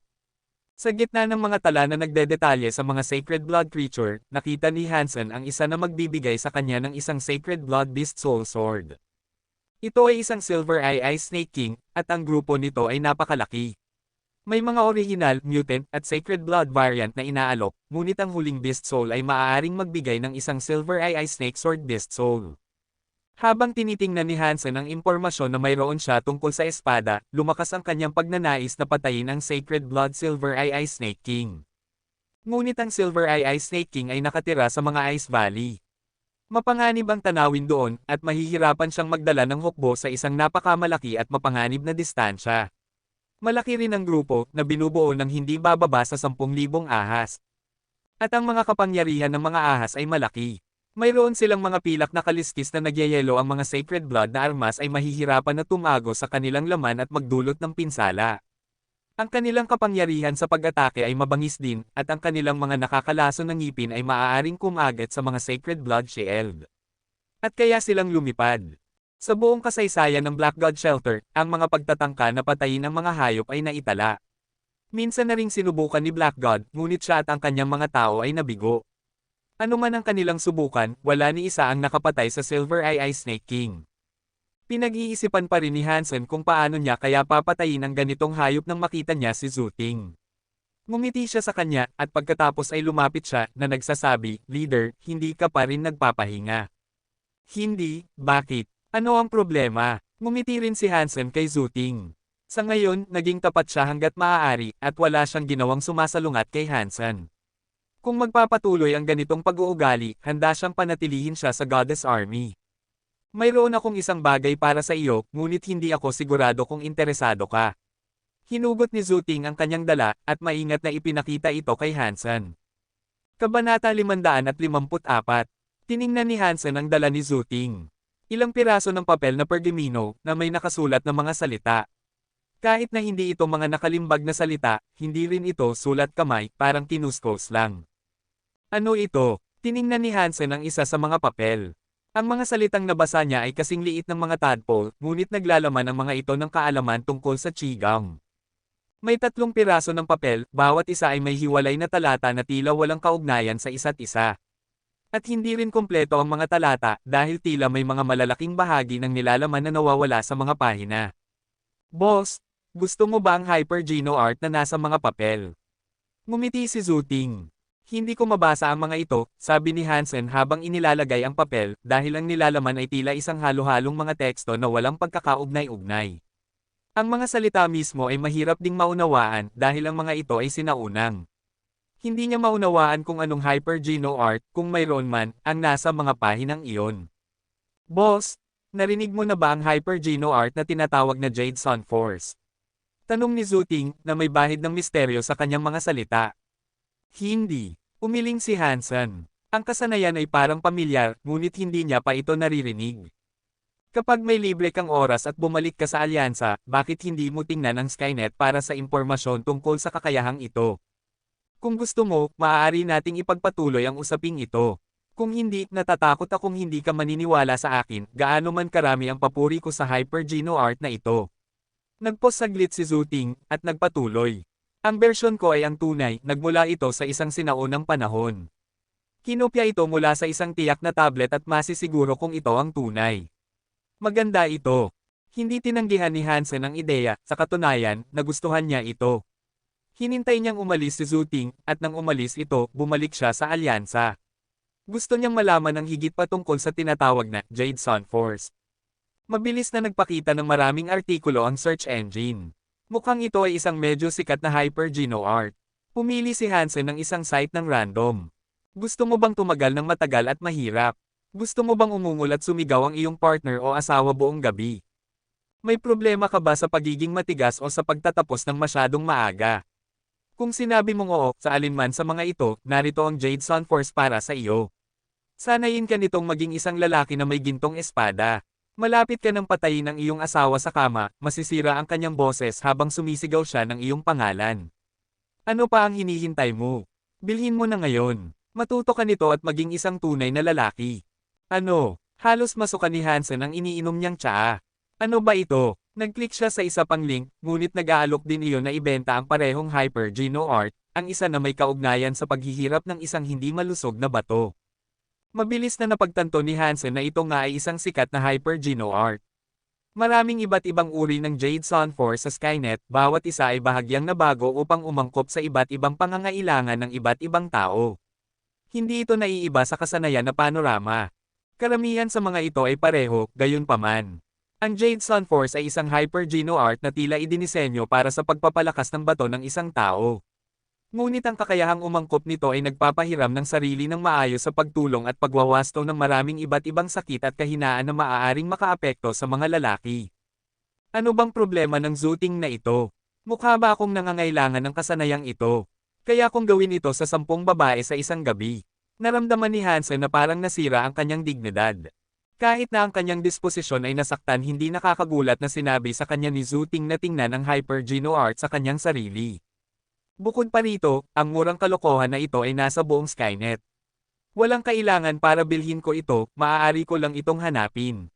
Sa gitna ng mga tala na nagdedetalye sa mga Sacred Blood Creature, nakita ni Hansen ang isa na magbibigay sa kanya ng isang Sacred Blood Beast Soul Sword. Ito ay isang Silver Eye Ice Snake King, at ang grupo nito ay napakalaki. May mga original, mutant, at Sacred Blood variant na inaalok, ngunit ang huling Beast Soul ay maaaring magbigay ng isang Silver Eye Ice Snake Sword Beast Soul. Habang tinitingnan ni Hansen ang impormasyon na mayroon siya tungkol sa espada, lumakas ang kanyang pagnanais na patayin ang Sacred Blood Silver Eye Ice Snake King. Ngunit ang Silver Eye Ice Snake King ay nakatira sa mga Ice Valley. Mapanganib ang tanawin doon, at mahihirapan siyang magdala ng hukbo sa isang napakamalaki at mapanganib na distansya. Malaki rin ang grupo, na binubuo ng hindi bababa sa 10,000 ahas. At ang mga kapangyarihan ng mga ahas ay malaki. Mayroon silang mga pilak na kaliskis na nagyayelo, ang mga Sacred Blood na armas ay mahihirapan na tumago sa kanilang laman at magdulot ng pinsala. Ang kanilang kapangyarihan sa pag-atake ay mabangis din, at ang kanilang mga nakakalaso ng ngipin ay maaaring kumagat sa mga Sacred Blood Shield. At kaya silang lumipad. Sa buong kasaysayan ng Black God Shelter, ang mga pagtatangka na patayin ang mga hayop ay naitala. Minsan na ring sinubukan ni Black God, ngunit siya at ang kanyang mga tao ay nabigo. Ano man ang kanilang subukan, wala ni isa ang nakapatay sa Silver Eye Ice Snake King. Pinag-iisipan pa rin ni Hansen kung paano niya kaya papatayin ang ganitong hayop nang makita niya si Zooting. Ngumiti siya sa kanya, at pagkatapos ay lumapit siya, na nagsasabi, "Leader, hindi ka pa rin nagpapahinga." "Hindi, bakit? Ano ang problema?" Ngumiti rin si Hansen kay Zooting. Sa ngayon, naging tapat siya hanggat maaari, at wala siyang ginawang sumasalungat kay Hansen. Kung magpapatuloy ang ganitong pag-uugali, handa siyang panatilihin siya sa Goddess Army. "Mayroon akong isang bagay para sa iyo, ngunit hindi ako sigurado kung interesado ka." Hinugot ni Zooting ang kanyang dala, at maingat na ipinakita ito kay Hansen. Kabanata 554. Tiningnan ni Hansen ang dala ni Zooting. Ilang piraso ng papel na pergamino, na may nakasulat na mga salita. Kahit na hindi ito mga nakalimbag na salita, hindi rin ito sulat kamay, parang kinuskos lang. Ano ito? Tiningnan ni Hansen ang isa sa mga papel. Ang mga salitang nabasa niya ay kasing liit ng mga tadpole, ngunit naglalaman ang mga ito ng kaalaman tungkol sa Qigong. May 3 piraso ng papel, bawat isa ay may hiwalay na talata na tila walang kaugnayan sa isa't isa. At hindi rin kumpleto ang mga talata, dahil tila may mga malalaking bahagi ng nilalaman na nawawala sa mga pahina. "Boss, gusto mo ba ang Hyper Geno art na nasa mga papel?" Ngumiti si Zooting. "Hindi ko mabasa ang mga ito," sabi ni Hansen habang inilalagay ang papel, dahil ang nilalaman ay tila isang halo-halong mga teksto na walang pagkakaugnay-ugnay. Ang mga salita mismo ay mahirap ding maunawaan dahil ang mga ito ay sinaunang. Hindi niya maunawaan kung anong Hyper Geno art, kung mayroon man, ang nasa mga pahinang iyon. "Boss, narinig mo na ba ang Hyper Geno art na tinatawag na Jade Sun Force?" Tanong ni Zooting, na may bahid ng misteryo sa kanyang mga salita. "Hindi." Umiling si Hansen. Ang kasanayan ay parang pamilyar, ngunit hindi niya pa ito naririnig. "Kapag may libre kang oras at bumalik ka sa alyansa, bakit hindi mo tingnan ang Skynet para sa impormasyon tungkol sa kakayahang ito? Kung gusto mo, maaari nating ipagpatuloy ang usaping ito. Kung hindi, natatakot akong hindi ka maniniwala sa akin, gaano man karami ang papuri ko sa Hyper Geno art na ito." Nagpos saglit si Zooting, at nagpatuloy. Ang bersyon ko ay ang tunay, nagmula ito sa isang sinaunang panahon. Kinopya ito mula sa isang tiyak na tablet at masisiguro kung ito ang tunay. Maganda ito. Hindi tinanggihan ni Hansen ang ideya, sa katunayan, nagustuhan niya ito. Hinintay niyang umalis si Zhuting, at nang umalis ito, bumalik siya sa alyansa. Gusto niyang malaman ng higit pa tungkol sa tinatawag na Jade Sun Force. Mabilis na nagpakita ng maraming artikulo ang search engine. Mukhang ito ay isang medyo sikat na hyper-GenoArt. Pumili si Hansen ng isang site ng random. Gusto mo bang tumagal ng matagal at mahirap? Gusto mo bang umungol at sumigaw ang iyong partner o asawa buong gabi? May problema ka ba sa pagiging matigas o sa pagtatapos ng masyadong maaga? Kung sinabi mong oo sa alinman sa mga ito, narito ang Jade Sun Force para sa iyo. Sanayin ka nitong maging isang lalaki na may gintong espada. Malapit ka nang patayin ang iyong asawa sa kama, masisira ang kanyang boses habang sumisigaw siya ng iyong pangalan. Ano pa ang hinihintay mo? Bilhin mo na ngayon. Matuto ka nito at maging isang tunay na lalaki. Ano? Halos masuka ni Hansen ang iniinom niyang tsaa. Ano ba ito? Nag-click siya sa isa pang link, ngunit nag-aalok din iyon na ibenta ang parehong hyper-GenoArt, ang isa na may kaugnayan sa paghihirap ng isang hindi malusog na bato. Mabilis na napagtanto ni Hansen na ito nga ay isang sikat na hyper-GenoArt. Maraming iba't ibang uri ng Jade Sun Force sa Skynet, bawat isa ay bahagyang nabago upang umangkop sa iba't ibang pangangailangan ng iba't ibang tao. Hindi ito naiiba sa kasanayan na panorama. Karamihan sa mga ito ay pareho, gayunpaman. Ang Jade Sun Force ay isang hyper-GenoArt na tila idinisenyo para sa pagpapalakas ng bato ng isang tao. Ngunit ang kakayahang umangkop nito ay nagpapahiram ng sarili ng maayos sa pagtulong at pagwawasto ng maraming iba't ibang sakit at kahinaan na maaaring makaapekto sa mga lalaki. Ano bang problema ng Zhuting na ito? Mukha ba akong nangangailangan ng kasanayang ito? Kaya kung gawin ito sa 10 babae sa isang gabi. Naramdaman ni Hansen na parang nasira ang kanyang dignidad. Kahit na ang kanyang disposisyon ay nasaktan, hindi nakakagulat na sinabi sa kanya ni Zhuting na tingnan ang hyper-GenoArt sa kanyang sarili. Bukod pa rito, ang murang kalokohan na ito ay nasa buong Skynet. Walang kailangan para bilhin ko ito, maaari ko lang itong hanapin.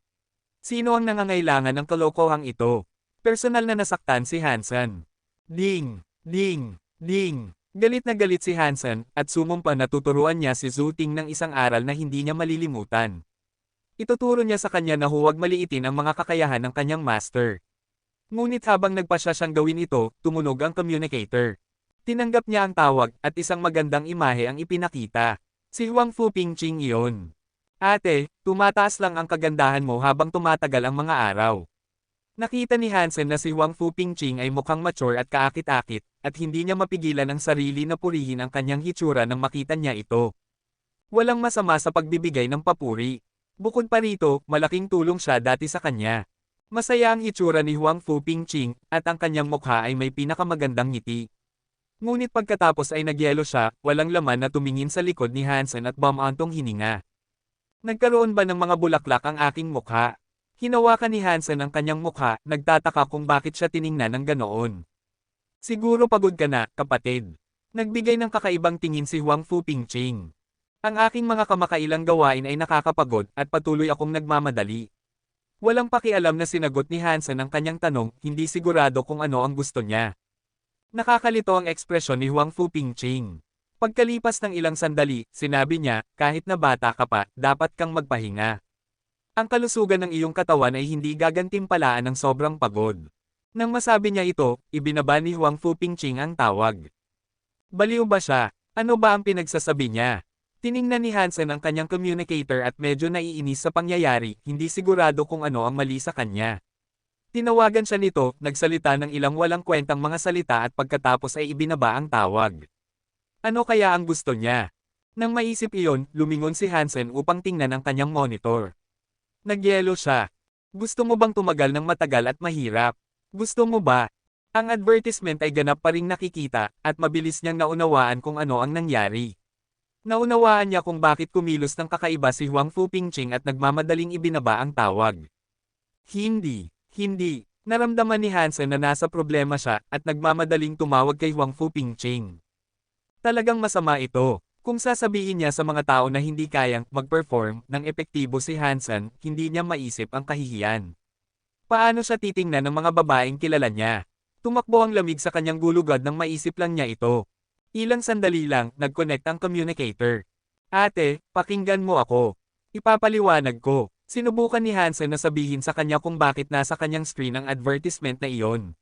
Sino ang nangangailangan ng kalokohang ito? Personal na nasaktan si Hansen. Ding! Ding! Ding! Galit na galit si Hansen, at sumumpa na tuturuan niya si Zhuting ng isang aral na hindi niya malilimutan. Ituturo niya sa kanya na huwag maliitin ang mga kakayahan ng kanyang master. Ngunit habang nagpasya siyang gawin ito, tumunog ang communicator. Tinanggap niya ang tawag, at isang magandang imahe ang ipinakita. Si Huang Fuqingqing iyon. Ate, tumataas lang ang kagandahan mo habang tumatagal ang mga araw. Nakita ni Hansen na si Huang Fuqingqing ay mukhang mature at kaakit-akit, at hindi niya mapigilan ang sarili na purihin ang kanyang hitsura nang makita niya ito. Walang masama sa pagbibigay ng papuri. Bukod pa rito, malaking tulong siya dati sa kanya. Masaya ang hitsura ni Huang Fuqingqing, at ang kanyang mukha ay may pinakamagandang ngiti. Ngunit pagkatapos ay nagyelo siya, walang laman na tumingin sa likod ni Hansen at bumantong hininga. Nagkaroon ba ng mga bulaklak ang aking mukha? Hinawakan ni Hansen ang kanyang mukha, nagtataka kung bakit siya tiningnan ng ganoon. Siguro pagod ka na, kapatid. Nagbigay ng kakaibang tingin si Huang Fuqingqing. Ang aking mga kamakailang gawain ay nakakapagod, at patuloy akong nagmamadali. Walang pakialam na sinagot ni Hansen ang kanyang tanong, hindi sigurado kung ano ang gusto niya. Nakakalito ang ekspresyon ni Huang Fuqingqing. Pagkalipas ng ilang sandali, sinabi niya, kahit na bata ka pa, dapat kang magpahinga. Ang kalusugan ng iyong katawan ay hindi gagantimpalaan ng sobrang pagod. Nang masabi niya ito, ibinaba ni Huang Fuqingqing ang tawag. Baliw ba siya? Ano ba ang pinagsasabi niya? Tiningnan ni Hansen ang kanyang communicator at medyo naiinis sa pangyayari, hindi sigurado kung ano ang mali sa kanya. Tinawagan siya nito, nagsalita ng ilang walang kwentang mga salita at pagkatapos ay ibinaba ang tawag. Ano kaya ang gusto niya? Nang maisip iyon, lumingon si Hansen upang tingnan ang kanyang monitor. Nagyelo siya. Gusto mo bang tumagal ng matagal at mahirap? Gusto mo ba? Ang advertisement ay ganap pa ring nakikita, at mabilis niyang naunawaan kung ano ang nangyari. Naunawaan niya kung bakit kumilos ng kakaiba si Huang Fuqingqing at nagmamadaling ibinaba ang tawag. Hindi. Naramdaman ni Hansen na nasa problema siya, at nagmamadaling tumawag kay Huang Fuqingqing. Talagang masama ito. Kung sasabihin niya sa mga tao na hindi kayang mag-perform ng epektibo si Hansen, hindi niya maisip ang kahihiyan. Paano siya titingnan ng mga babaeng kilala niya? Tumakbo ang lamig sa kanyang gulugad nang maisip lang niya ito. Ilang sandali lang, nag-connect ang communicator. Ate, pakinggan mo ako. Ipapaliwanag ko. Sinubukan ni Hansen na sabihin sa kanya kung bakit nasa kanyang screen ang advertisement na iyon.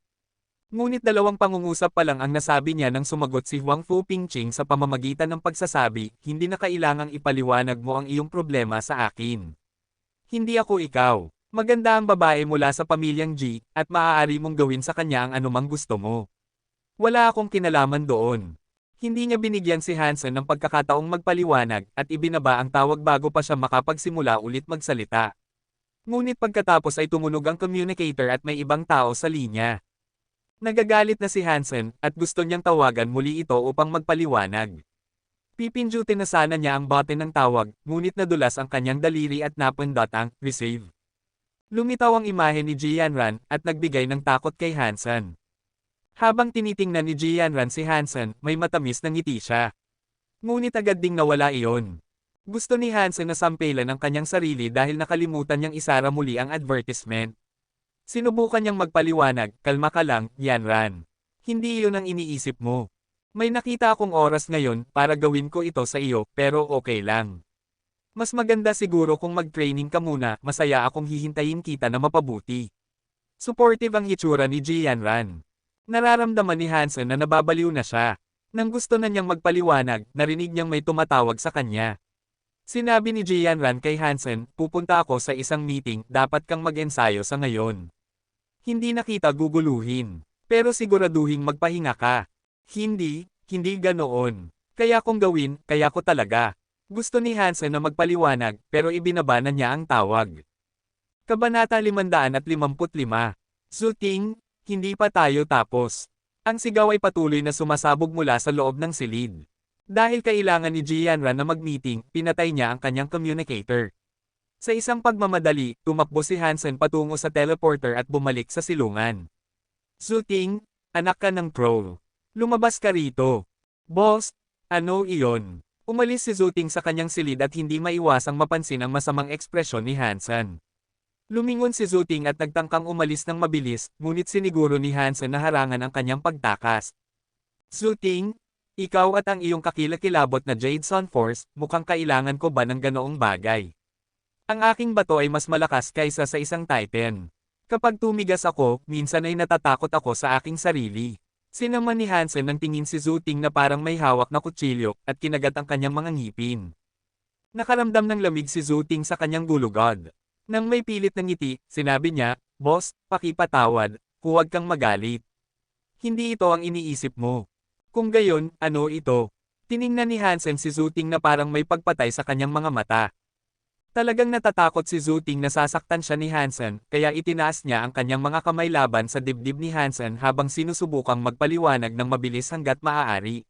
Ngunit dalawang pangungusap pa lang ang nasabi niya nang sumagot si Huang Fu Pingching sa pamamagitan ng pagsasabi, hindi na kailangang ipaliwanag mo ang iyong problema sa akin. Hindi ako ikaw. Maganda ang babae mula sa pamilyang G, at maaari mong gawin sa kanya ang anumang gusto mo. Wala akong kinalaman doon. Hindi niya binigyan si Hansen ng pagkakataong magpaliwanag at ibinaba ang tawag bago pa siya makapagsimula ulit magsalita. Ngunit pagkatapos ay tumunog ang communicator at may ibang tao sa linya. Nagagalit na si Hansen at gusto niyang tawagan muli ito upang magpaliwanag. Pipindutin na sana niya ang button ng tawag, ngunit nadulas ang kanyang daliri at napindot ang receive. Lumitaw ang imahe ni Jianran at nagbigay ng takot kay Hansen. Habang tinitingnan ni Jianran si Hansen, may matamis na ngiti siya. Ngunit agad ding nawala iyon. Gusto ni Hansen na sampelan ang kanyang sarili dahil nakalimutan niyang isara muli ang advertisement. Sinubukan niyang magpaliwanag, kalma ka lang, Jianran. Hindi iyon ang iniisip mo. May nakita akong oras ngayon para gawin ko ito sa iyo, pero okay lang. Mas maganda siguro kung mag-training ka muna, masaya akong hihintayin kita na mapabuti. Supportive ang hitsura ni Jianran. Nararamdaman ni Hansen na nababaliw na siya. Nang gusto na niyang magpaliwanag, narinig niyang may tumatawag sa kanya. Sinabi ni Jianran kay Hansen, pupunta ako sa isang meeting, dapat kang mag-ensayo sa ngayon. Hindi na kita guguluhin. Pero siguraduhin magpahinga ka. Hindi ganoon. Kaya kong gawin, kaya ko talaga. Gusto ni Hansen na magpaliwanag, pero ibinaba na niya ang tawag. Kabanata 555. Zuting, hindi pa tayo tapos. Ang sigaw ay patuloy na sumasabog mula sa loob ng silid. Dahil kailangan ni Jianran na mag-meeting, pinatay niya ang kanyang communicator. Sa isang pagmamadali, tumakbo si Hansen patungo sa teleporter at bumalik sa silungan. Zuting, anak ka ng troll. Lumabas ka rito. Boss, ano iyon? Umalis si Zuting sa kanyang silid at hindi maiwasang mapansin ang masamang ekspresyon ni Hansen. Lumingon si Zuting at nagtangkang umalis ng mabilis, ngunit siniguro ni Hansen na harangan ang kanyang pagtakas. Zuting, ikaw at ang iyong kakilakilabot na Jade Sun Force, mukhang kailangan ko ba ng ganoong bagay? Ang aking bato ay mas malakas kaysa sa isang Titan. Kapag tumigas ako, minsan ay natatakot ako sa aking sarili. Sinaman ni Hansen ng tingin si Zuting na parang may hawak na kutsilyo, at kinagat ang kanyang mga ngipin. Nakaramdam ng lamig si Zuting sa kanyang gulugod. Nang may pilit na ngiti, sinabi niya, Boss, pakipatawad, huwag kang magalit. Hindi ito ang iniisip mo. Kung gayon, ano ito? Tiningnan ni Hansen si Zuting na parang may pagpatay sa kanyang mga mata. Talagang natatakot si Zuting na sasaktan siya ni Hansen, kaya itinaas niya ang kanyang mga kamay laban sa dibdib ni Hansen habang sinusubukang magpaliwanag ng mabilis hanggat maaari.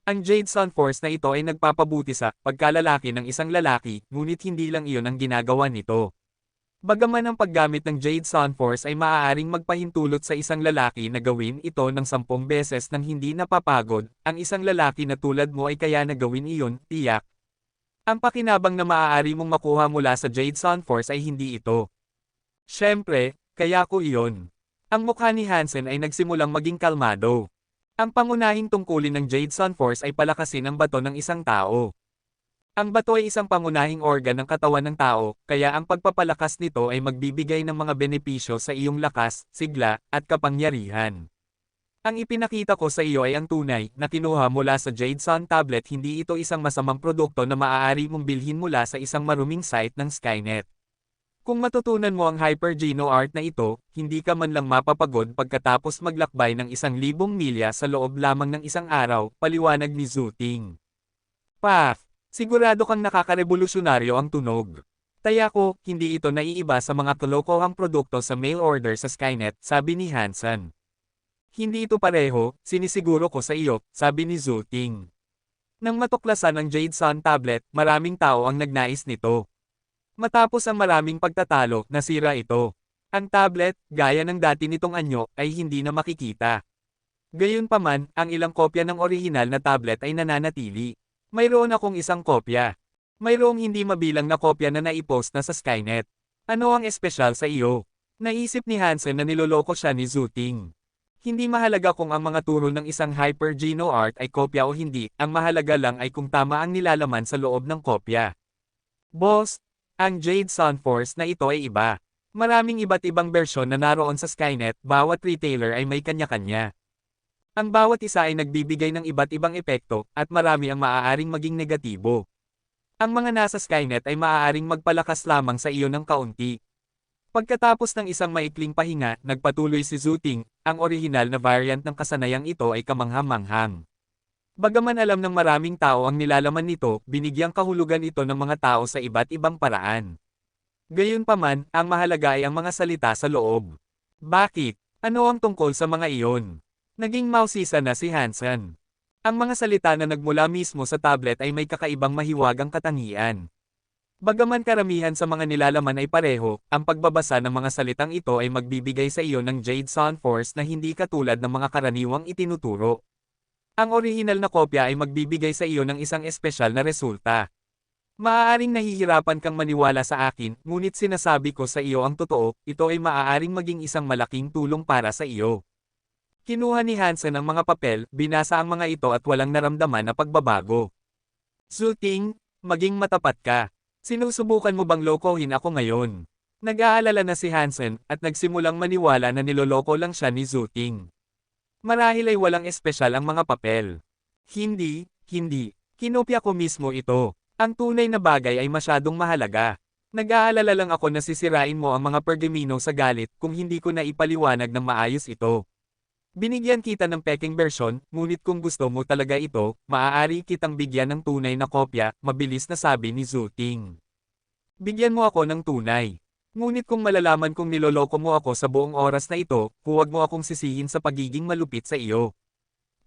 Ang Jade Sun Force na ito ay nagpapabuti sa pagkalalaki ng isang lalaki, ngunit hindi lang iyon ang ginagawa nito. Bagaman ang paggamit ng Jade Sun Force ay maaaring magpahintulot sa isang lalaki na gawin ito ng 10 beses nang hindi napapagod, ang isang lalaki na tulad mo ay kaya na gawin iyon, tiyak. Ang pakinabang na maaari mong makuha mula sa Jade Sun Force ay hindi ito. Siyempre, kaya ko iyon. Ang mukha ni Hansen ay nagsimulang maging kalmado. Ang pangunahing tungkulin ng Jade Sun Force ay palakasin ang bato ng isang tao. Ang bato ay isang pangunahing organ ng katawan ng tao, kaya ang pagpapalakas nito ay magbibigay ng mga benepisyo sa iyong lakas, sigla, at kapangyarihan. Ang ipinakita ko sa iyo ay ang tunay, na kinuha mula sa Jade Sun Tablet, hindi ito isang masamang produkto na maaari mong bilhin mula sa isang maruming site ng Skynet. Kung matutunan mo ang Hyper Geno Art na ito, hindi ka man lang mapapagod pagkatapos maglakbay ng 1,000 milya sa loob lamang ng isang araw, paliwanag ni Zuting. Path. Sigurado kang nakakarevolusyonaryo ang tunog. Taya ko, hindi ito naiiba sa mga kalokohang produkto sa mail order sa Skynet, sabi ni Hansen. Hindi ito pareho, sinisiguro ko sa iyo, sabi ni Zuting. Nang matuklasan ang Jade Sun Tablet, maraming tao ang nagnais nito. Matapos ang maraming pagtatalo, nasira ito. Ang tablet, gaya ng dati nitong anyo, ay hindi na makikita. Gayunpaman, ang ilang kopya ng orihinal na tablet ay nananatili. Mayroon akong isang kopya. Mayroong hindi mabilang na kopya na naipost na sa Skynet. Ano ang espesyal sa iyo? Naisip ni Hansen na niloloko siya ni Zuting. Hindi mahalaga kung ang mga turo ng isang Hyper Geno Art ay kopya o hindi, ang mahalaga lang ay kung tama ang nilalaman sa loob ng kopya. Boss, ang Jade Sun Force na ito ay iba. Maraming iba't ibang bersyon na naroon sa Skynet, bawat retailer ay may kanya-kanya. Ang bawat isa ay nagbibigay ng iba't ibang epekto, at marami ang maaaring maging negatibo. Ang mga nasa Skynet ay maaaring magpalakas lamang sa iyo ng kaunti. Pagkatapos ng isang maikling pahinga, nagpatuloy si Zhuting, ang orihinal na variant ng kasanayang ito ay kamangha-manghang. Bagaman alam ng maraming tao ang nilalaman nito, binigyang kahulugan ito ng mga tao sa iba't ibang paraan. Gayunpaman, ang mahalaga ay ang mga salita sa loob. Bakit? Ano ang tungkol sa mga iyon? Naging mausisa na si Hansen. Ang mga salita na nagmula mismo sa tablet ay may kakaibang mahiwagang katangian. Bagaman karamihan sa mga nilalaman ay pareho, ang pagbabasa ng mga salitang ito ay magbibigay sa iyo ng Jade Sun Force na hindi katulad ng mga karaniwang itinuturo. Ang orihinal na kopya ay magbibigay sa iyo ng isang espesyal na resulta. Maaaring nahihirapan kang maniwala sa akin, ngunit sinasabi ko sa iyo ang totoo, ito ay maaaring maging isang malaking tulong para sa iyo. Kinuha ni Hansen ang mga papel, binasa ang mga ito at walang naramdaman na pagbabago. Zhuting, maging matapat ka. Sinusubukan mo bang lokohin ako ngayon? Nag-aalala na si Hansen, at nagsimulang maniwala na niloloko lang siya ni Zhuting. Marahil ay walang espesyal ang mga papel. Hindi. Kinopya ko mismo ito. Ang tunay na bagay ay masyadong mahalaga. Nag-aalala lang ako na sisirain mo ang mga pergamino sa galit kung hindi ko na ipaliwanag ng maayos ito. Binigyan kita ng peking bersyon, ngunit kung gusto mo talaga ito, maaari kitang bigyan ng tunay na kopya, mabilis na sabi ni Zhuting. Bigyan mo ako ng tunay. Ngunit kung malalaman kong niloloko mo ako sa buong oras na ito, huwag mo akong sisihin sa pagiging malupit sa iyo.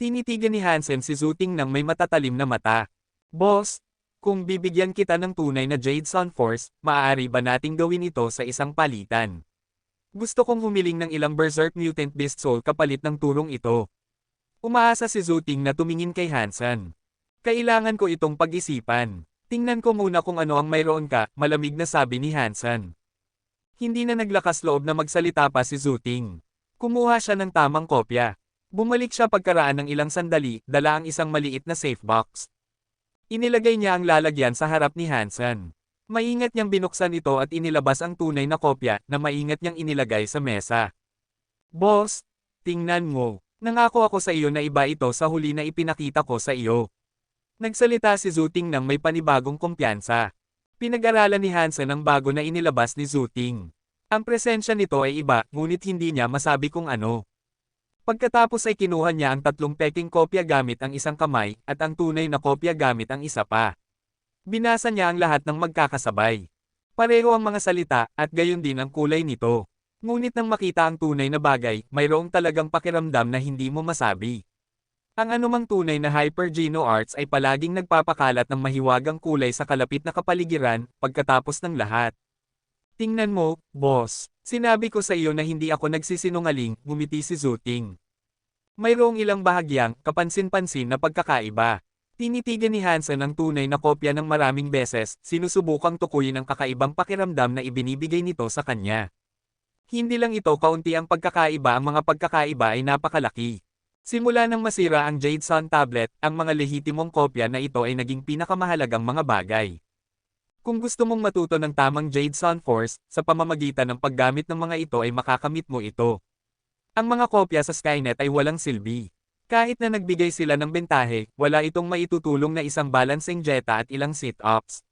Tinitigan ni Hansen si Zhuting ng may matatalim na mata. Boss, kung bibigyan kita ng tunay na Jade Sun Force, maaari ba nating gawin ito sa isang palitan? Gusto kong humiling ng ilang Berserk Mutant Beast Soul kapalit ng turong ito. Umaasa si Zhuting na tumingin kay Hansen. Kailangan ko itong pag-isipan. Tingnan ko muna kung ano ang mayroon ka, malamig na sabi ni Hansen. Hindi na naglakas loob na magsalita pa si Zhuting. Kumuha siya ng tamang kopya. Bumalik siya pagkaraan ng ilang sandali, dala ang isang maliit na safe box. Inilagay niya ang lalagyan sa harap ni Hansen. Maingat niyang binuksan ito at inilabas ang tunay na kopya na maingat niyang inilagay sa mesa. Boss, tingnan mo. Nangako ako sa iyo na iba ito sa huli na ipinakita ko sa iyo. Nagsalita si Zhuting ng may panibagong kumpiyansa. Pinag-aralan ni Hansen ang bago na inilabas ni Zhuting. Ang presensya nito ay iba, ngunit hindi niya masabi kung ano. Pagkatapos ay kinuha niya ang tatlong peking kopya gamit ang isang kamay, at ang tunay na kopya gamit ang isa pa. Binasa niya ang lahat ng magkakasabay. Pareho ang mga salita, at gayon din ang kulay nito. Ngunit nang makita ang tunay na bagay, mayroong talagang pakiramdam na hindi mo masabi. Ang anumang tunay na Hyper Geno Arts ay palaging nagpapakalat ng mahiwagang kulay sa kalapit na kapaligiran, pagkatapos ng lahat. Tingnan mo, boss. Sinabi ko sa iyo na hindi ako nagsisinungaling, ngumiti si Zhuting. Mayroong ilang bahagyang, kapansin-pansin na pagkakaiba. Tinitigan ni Hansen ang tunay na kopya ng maraming beses, sinusubukang tukuyin ang kakaibang pakiramdam na ibinibigay nito sa kanya. Hindi lang ito kaunti ang pagkakaiba, ang mga pagkakaiba ay napakalaki. Simula nang masira ang Jade Sun tablet, ang mga lehitimong kopya na ito ay naging pinakamahalagang mga bagay. Kung gusto mong matuto ng tamang Jade Sun Force, sa pamamagitan ng paggamit ng mga ito ay makakamit mo ito. Ang mga kopya sa Skynet ay walang silbi. Kahit na nagbigay sila ng bentahe, wala itong maitutulong na isang balancing jeta at ilang sit-ups.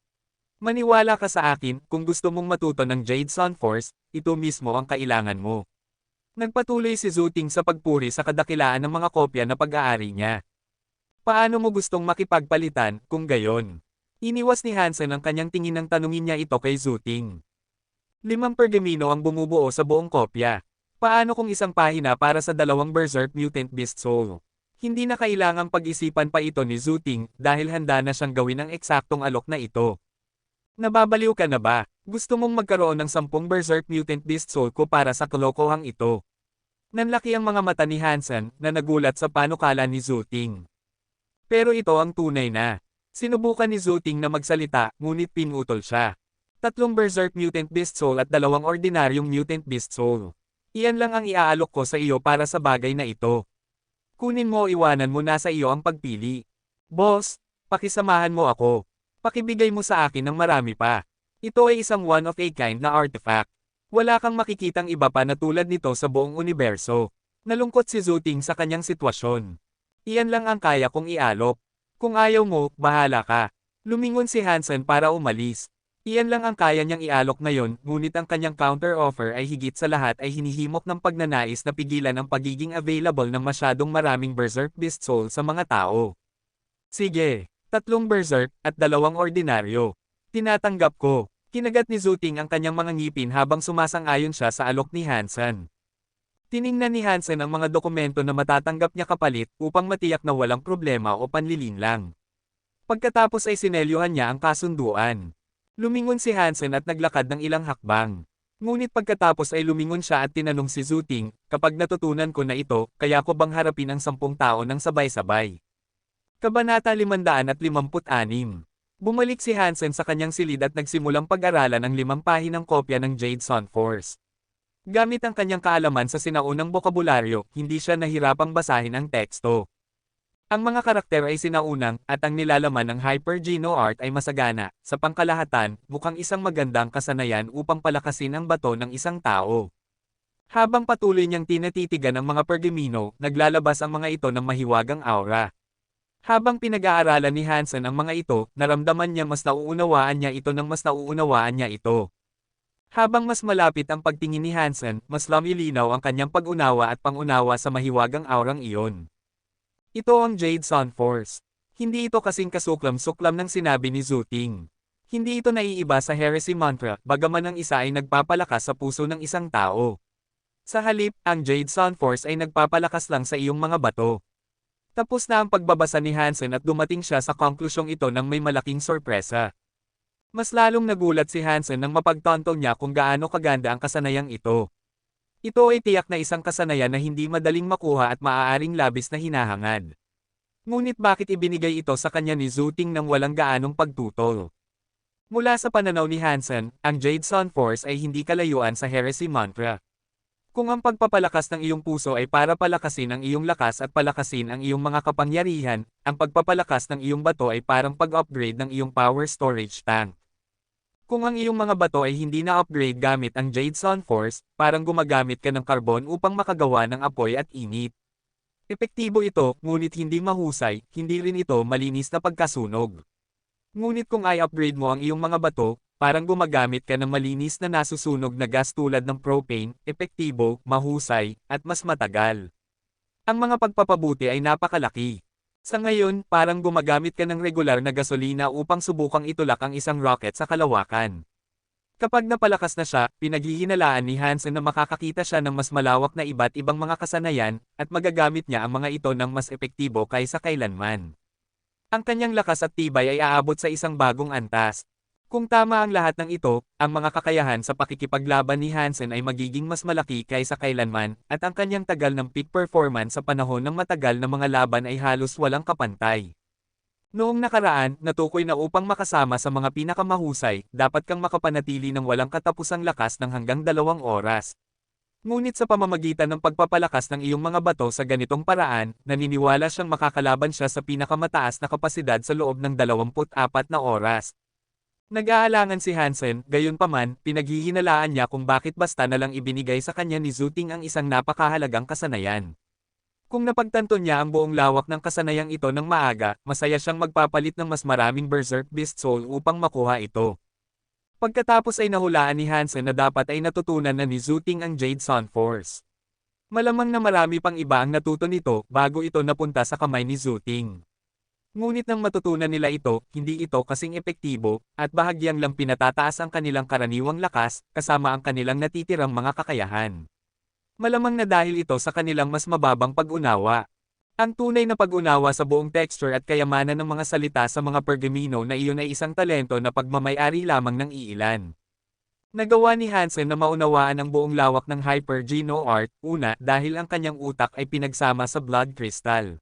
Maniwala ka sa akin, kung gusto mong matuto ng Jade Sun Force, ito mismo ang kailangan mo. Nagpatuloy si Zhuting sa pagpuri sa kadakilaan ng mga kopya na pag-aari niya. Paano mo gustong makipagpalitan, kung gayon? Iniwas ni Hansen ang kanyang tingin nang tanungin niya ito kay Zhuting. 5 pergamino ang bumubuo sa buong kopya. Paano kung isang pahina para sa 2 Berserk Mutant Beast Soul? Hindi na kailangang pag-isipan pa ito ni Zhuting, dahil handa na siyang gawin ang eksaktong alok na ito. Nababaliw ka na ba? Gusto mong magkaroon ng 10 Berserk Mutant Beast Soul ko para sa kalokohang ito? Nanlaki ang mga mata ni Hansen, na nagulat sa panukala ni Zhuting. Pero ito ang tunay na. Sinubukan ni Zhuting na magsalita, ngunit pinutol siya. 3 Berserk Mutant Beast Soul at 2 ordinaryong Mutant Beast Soul. Iyan lang ang iaalok ko sa iyo para sa bagay na ito. Kunin mo o iwanan mo, nasa iyo ang pagpili. Boss, pakisamahan mo ako. Pakibigay mo sa akin ng marami pa. Ito ay isang one of a kind na artifact. Wala kang makikitang iba pa na tulad nito sa buong universo. Nalungkot si Zhuting sa kanyang sitwasyon. Iyan lang ang kaya kong ialok. Kung ayaw mo, bahala ka. Lumingon si Hansen para umalis. Iyan lang ang kaya niyang ialok ngayon, ngunit ang kanyang counter-offer ay higit sa lahat ay hinihimok ng pagnanais na pigilan ang pagiging available ng masyadong maraming Berserk Beast Soul sa mga tao. Sige, 3 Berserk at 2 ordinaryo. Tinatanggap ko. Kinagat ni Zhuting ang kanyang mga ngipin habang sumasang-ayon siya sa alok ni Hansen. Tiningnan ni Hansen ang mga dokumento na matatanggap niya kapalit upang matiyak na walang problema o panlilinlang. Pagkatapos ay sinelyohan niya ang kasunduan. Lumingon si Hansen at naglakad ng ilang hakbang. Ngunit pagkatapos ay lumingon siya at tinanong si Zhuting, kapag natutunan ko na ito, kaya ko bang harapin ang 10 tao ng sabay-sabay? Kabanata 556. Bumalik si Hansen sa kanyang silid at nagsimulang pag-aralan ang 5 pahinang kopya ng Jade Sun Force. Gamit ang kanyang kaalaman sa sinaunang bokabularyo, hindi siya nahirapang basahin ang teksto. Ang mga karakter ay sinaunang, at ang nilalaman ng Hyper Geno Art ay masagana. Sa pangkalahatan, mukhang isang magandang kasanayan upang palakasin ang bato ng isang tao. Habang patuloy niyang tinatitigan ang mga pergamino, naglalabas ang mga ito ng mahiwagang aura. Habang pinag-aaralan ni Hansen ang mga ito, naramdaman niya mas nauunawaan niya ito ng mas nauunawaan niya ito. Habang mas malapit ang pagtingin ni Hansen, mas lumilinaw ang kanyang pag-unawa at pangunawa sa mahiwagang aurang iyon. Ito ang Jade Sun Force. Hindi ito kasing kasuklam-suklam ng sinabi ni Zhuting. Hindi ito naiiba sa Heresy Mantra, bagaman ang isa ay nagpapalakas sa puso ng isang tao. Sa halip, ang Jade Sun Force ay nagpapalakas lang sa iyong mga bato. Tapos na ang pagbabasa ni Hansen at dumating siya sa konklusyong ito nang may malaking sorpresa. Mas lalong nagulat si Hansen nang mapagtanto niya kung gaano kaganda ang kasanayang ito. Ito ay tiyak na isang kasanayan na hindi madaling makuha at maaaring labis na hinahangad. Ngunit bakit ibinigay ito sa kanya ni Zhuting nang walang gaanong pagtutol? Mula sa pananaw ni Hansen, ang Jade Sun Force ay hindi kalayuan sa Heresy Mantra. Kung ang pagpapalakas ng iyong puso ay para palakasin ang iyong lakas at palakasin ang iyong mga kapangyarihan, ang pagpapalakas ng iyong bato ay parang pag-upgrade ng iyong power storage tank. Kung ang iyong mga bato ay hindi na-upgrade gamit ang Jade Sun Force, parang gumagamit ka ng karbon upang makagawa ng apoy at init. Epektibo ito, ngunit hindi mahusay, hindi rin ito malinis na pagkasunog. Ngunit kung i-upgrade mo ang iyong mga bato, parang gumagamit ka ng malinis na nasusunog na gas tulad ng propane, epektibo, mahusay, at mas matagal. Ang mga pagpapabuti ay napakalaki. Sa ngayon, parang gumagamit ka ng regular na gasolina upang subukang itulak ang isang rocket sa kalawakan. Kapag napalakas na siya, pinaghihinalaan ni Hansen na makakakita siya ng mas malawak na iba't ibang mga kasanayan, at magagamit niya ang mga ito ng mas epektibo kaysa kailanman. Ang kanyang lakas at tibay ay aabot sa isang bagong antas. Kung tama ang lahat ng ito, ang mga kakayahan sa pakikipaglaban ni Hansen ay magiging mas malaki kaysa kailanman, at ang kanyang tagal ng peak performance sa panahon ng matagal na mga laban ay halos walang kapantay. Noong nakaraan, natukoy na upang makasama sa mga pinakamahusay, dapat kang makapanatili ng walang katapusang lakas ng hanggang 2 oras. Ngunit sa pamamagitan ng pagpapalakas ng iyong mga bato sa ganitong paraan, naniniwala siyang makakalaban siya sa pinakamataas na kapasidad sa loob ng 24 na oras. Nag-aalangan si Hansen, gayunpaman, pinaghihinalaan niya kung bakit basta na lang ibinigay sa kanya ni Zhuting ang isang napakahalagang kasanayan. Kung napagtanto niya ang buong lawak ng kasanayang ito ng maaga, masaya siyang magpapalit ng mas maraming Berserk Beast Soul upang makuha ito. Pagkatapos ay nahulaan ni Hansen na dapat ay natutunan na ni Zhuting ang Jade Sun Force. Malamang na marami pang iba ang natuto nito bago ito napunta sa kamay ni Zhuting. Ngunit nang matutunan nila ito, hindi ito kasing epektibo, at bahagyang lang pinatataas ang kanilang karaniwang lakas, kasama ang kanilang natitirang mga kakayahan. Malamang na dahil ito sa kanilang mas mababang pag-unawa. Ang tunay na pag-unawa sa buong texture at kayamanan ng mga salita sa mga pergamino na iyon ay isang talento na pagmamay-ari lamang ng iilan. Nagawa ni Hansen na maunawaan ang buong lawak ng Hyper Geno Art, una, dahil ang kanyang utak ay pinagsama sa Blood Crystal.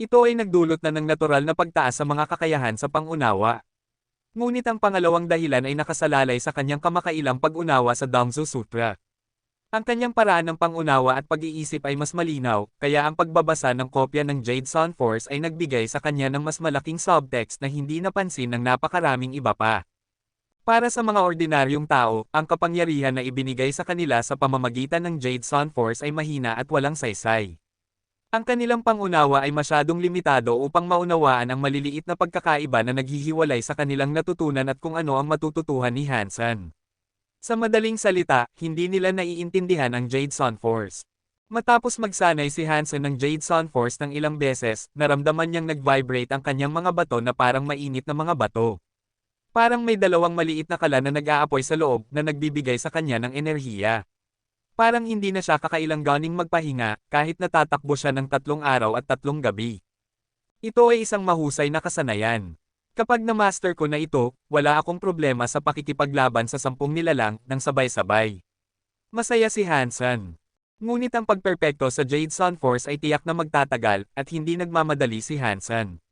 Ito ay nagdulot na ng natural na pagtaas sa mga kakayahan sa pangunawa. Ngunit ang pangalawang dahilan ay nakasalalay sa kanyang kamakailang pag-unawa sa Dongzu Sutra. Ang kanyang paraan ng pangunawa at pag-iisip ay mas malinaw, kaya ang pagbabasa ng kopya ng Jade Sun Force ay nagbigay sa kanya ng mas malaking subtext na hindi napansin ng napakaraming iba pa. Para sa mga ordinaryong tao, ang kapangyarihan na ibinigay sa kanila sa pamamagitan ng Jade Sun Force ay mahina at walang saysay. Ang kanilang pangunawa ay masyadong limitado upang maunawaan ang maliliit na pagkakaiba na naghihiwalay sa kanilang natutunan at kung ano ang matututuhan ni Hansen. Sa madaling salita, hindi nila naiintindihan ang Jade Sun Force. Matapos magsanay si Hansen ng Jade Sun Force ng ilang beses, naramdaman niyang nag-vibrate ang kanyang mga bato na parang mainit na mga bato. Parang may dalawang maliit na kala na nag-aapoy sa loob na nagbibigay sa kanya ng enerhiya. Parang hindi na siya kakailanganing magpahinga kahit natatakbo siya ng 3 araw at 3 gabi. Ito ay isang mahusay na kasanayan. Kapag na-master ko na ito, wala akong problema sa pakikipaglaban sa 10 nilalang ng sabay-sabay. Masaya si Hansen. Ngunit ang pagperpekto sa Jade Sun Force ay tiyak na magtatagal at hindi nagmamadali si Hansen.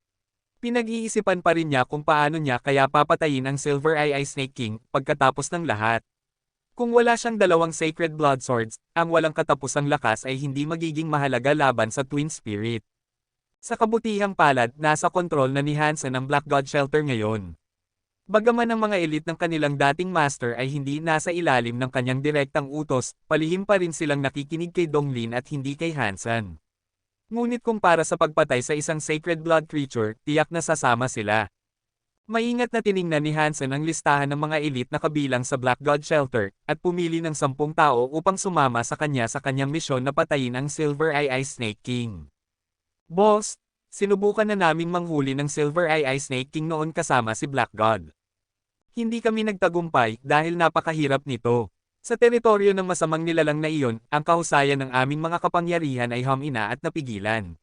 Pinag-iisipan pa rin niya kung paano niya kaya papatayin ang Silver Eye Snake King pagkatapos ng lahat. Kung wala siyang 2 Sacred Blood Swords, ang walang katapusang lakas ay hindi magiging mahalaga laban sa Twin Spirit. Sa kabutihang palad, nasa kontrol na ni Hansen ang Black God Shelter ngayon. Bagaman ang mga elite ng kanilang dating master ay hindi nasa ilalim ng kanyang direktang utos, palihim pa rin silang nakikinig kay Donglin at hindi kay Hansen. Ngunit kung para sa pagpatay sa isang sacred blood creature, tiyak na sasama sila. Maingat na tiningnan ni Hansen ang listahan ng mga elite na kabilang sa Black God Shelter, at pumili ng 10 tao upang sumama sa kanyang misyon na patayin ang Silver Eye Snake King. Boss, sinubukan na naming manghuli ng Silver Eye Snake King noon kasama si Black God. Hindi kami nagtagumpay dahil napakahirap nito. Sa teritoryo ng masamang nilalang na iyon, ang kahusayan ng aming mga kapangyarihan ay humina at napigilan.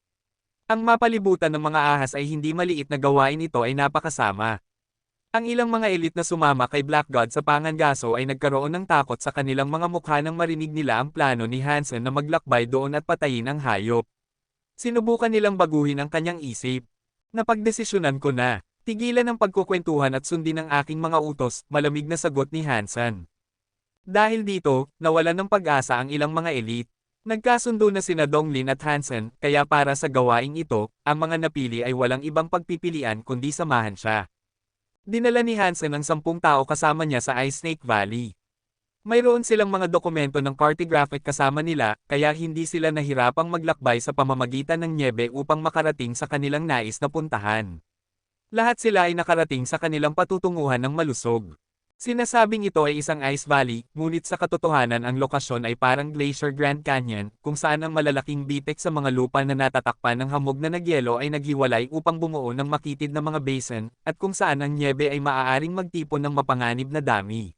Ang mapalibutan ng mga ahas ay hindi maliit na gawain, ito ay napakasama. Ang ilang mga elite na sumama kay Black God sa pangangaso ay nagkaroon ng takot sa kanilang mga mukha nang marinig nila ang plano ni Hansen na maglakbay doon at patayin ang hayop. Sinubukan nilang baguhin ang kanyang isip. Napagdesisyonan ko na. Tigilan ang pagkukwentuhan at sundin ang aking mga utos, malamig na sagot ni Hansen. Dahil dito, nawalan ng pag-asa ang ilang mga elite. Nagkasundo na sina Donglin at Hansen, kaya para sa gawaing ito, ang mga napili ay walang ibang pagpipilian kundi samahan siya. Dinala ni Hansen ang 10 tao kasama niya sa Ice Snake Valley. Mayroon silang mga dokumento ng cartographic kasama nila, kaya hindi sila nahirapang maglakbay sa pamamagitan ng nyebe upang makarating sa kanilang nais na puntahan. Lahat sila ay nakarating sa kanilang patutunguhan ng malusog. Sinasabing ito ay isang ice valley, ngunit sa katotohanan ang lokasyon ay parang Glacier Grand Canyon, kung saan ang malalaking bitek sa mga lupa na natatakpan ng hamog na nagyelo ay naghiwalay upang bumuo ng makitid na mga basin, at kung saan ang nyebe ay maaaring magtipon ng mapanganib na dami.